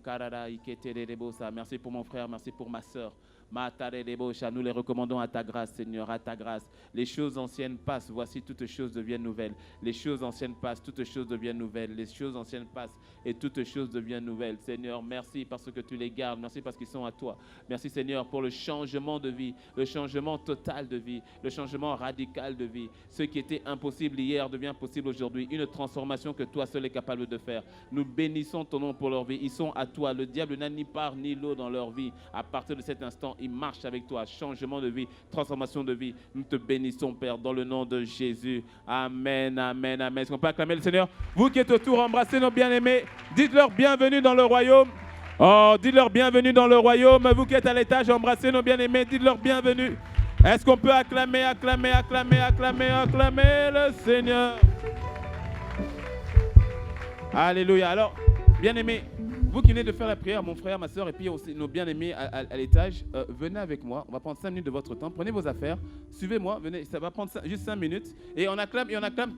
Merci pour mon frère, merci pour ma soeur. Nous les recommandons à ta grâce, Seigneur, à ta grâce. Les choses anciennes passent, voici toutes choses deviennent nouvelles. Les choses anciennes passent, toutes choses deviennent nouvelles. Les choses anciennes passent et toutes choses deviennent nouvelles. Seigneur, merci parce que tu les gardes, merci parce qu'ils sont à toi. Merci Seigneur pour le changement de vie, le changement total de vie, le changement radical de vie. Ce qui était impossible hier devient possible aujourd'hui. Une transformation que toi seul es capable de faire. Nous bénissons ton nom pour leur vie. Ils sont à toi. Le diable n'a ni part ni lot dans leur vie. À partir de cet instant, ils marchent avec toi. Changement de vie, transformation de vie. Nous te bénissons, Père, dans le nom de Jésus. Amen, amen, amen. Est-ce qu'on peut acclamer le Seigneur? Vous qui êtes autour, embrassez nos bien-aimés. Dites-leur bienvenue dans le royaume. Oh, dites-leur bienvenue dans le royaume. Vous qui êtes à l'étage, embrassez nos bien-aimés. Dites-leur bienvenue. Est-ce qu'on peut acclamer le Seigneur? Alléluia. Alors, bien-aimés, vous qui venez de faire la prière, mon frère, ma soeur, et puis aussi nos bien-aimés à l'étage, venez avec moi. On va prendre 5 minutes de votre temps. Prenez vos affaires. Suivez-moi. Venez. Ça va prendre juste 5 minutes. Et on acclame.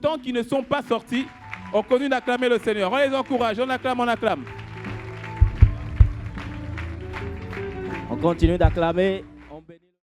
Tant qu'ils ne sont pas sortis, on continue d'acclamer le Seigneur. On les encourage. On acclame. On continue d'acclamer.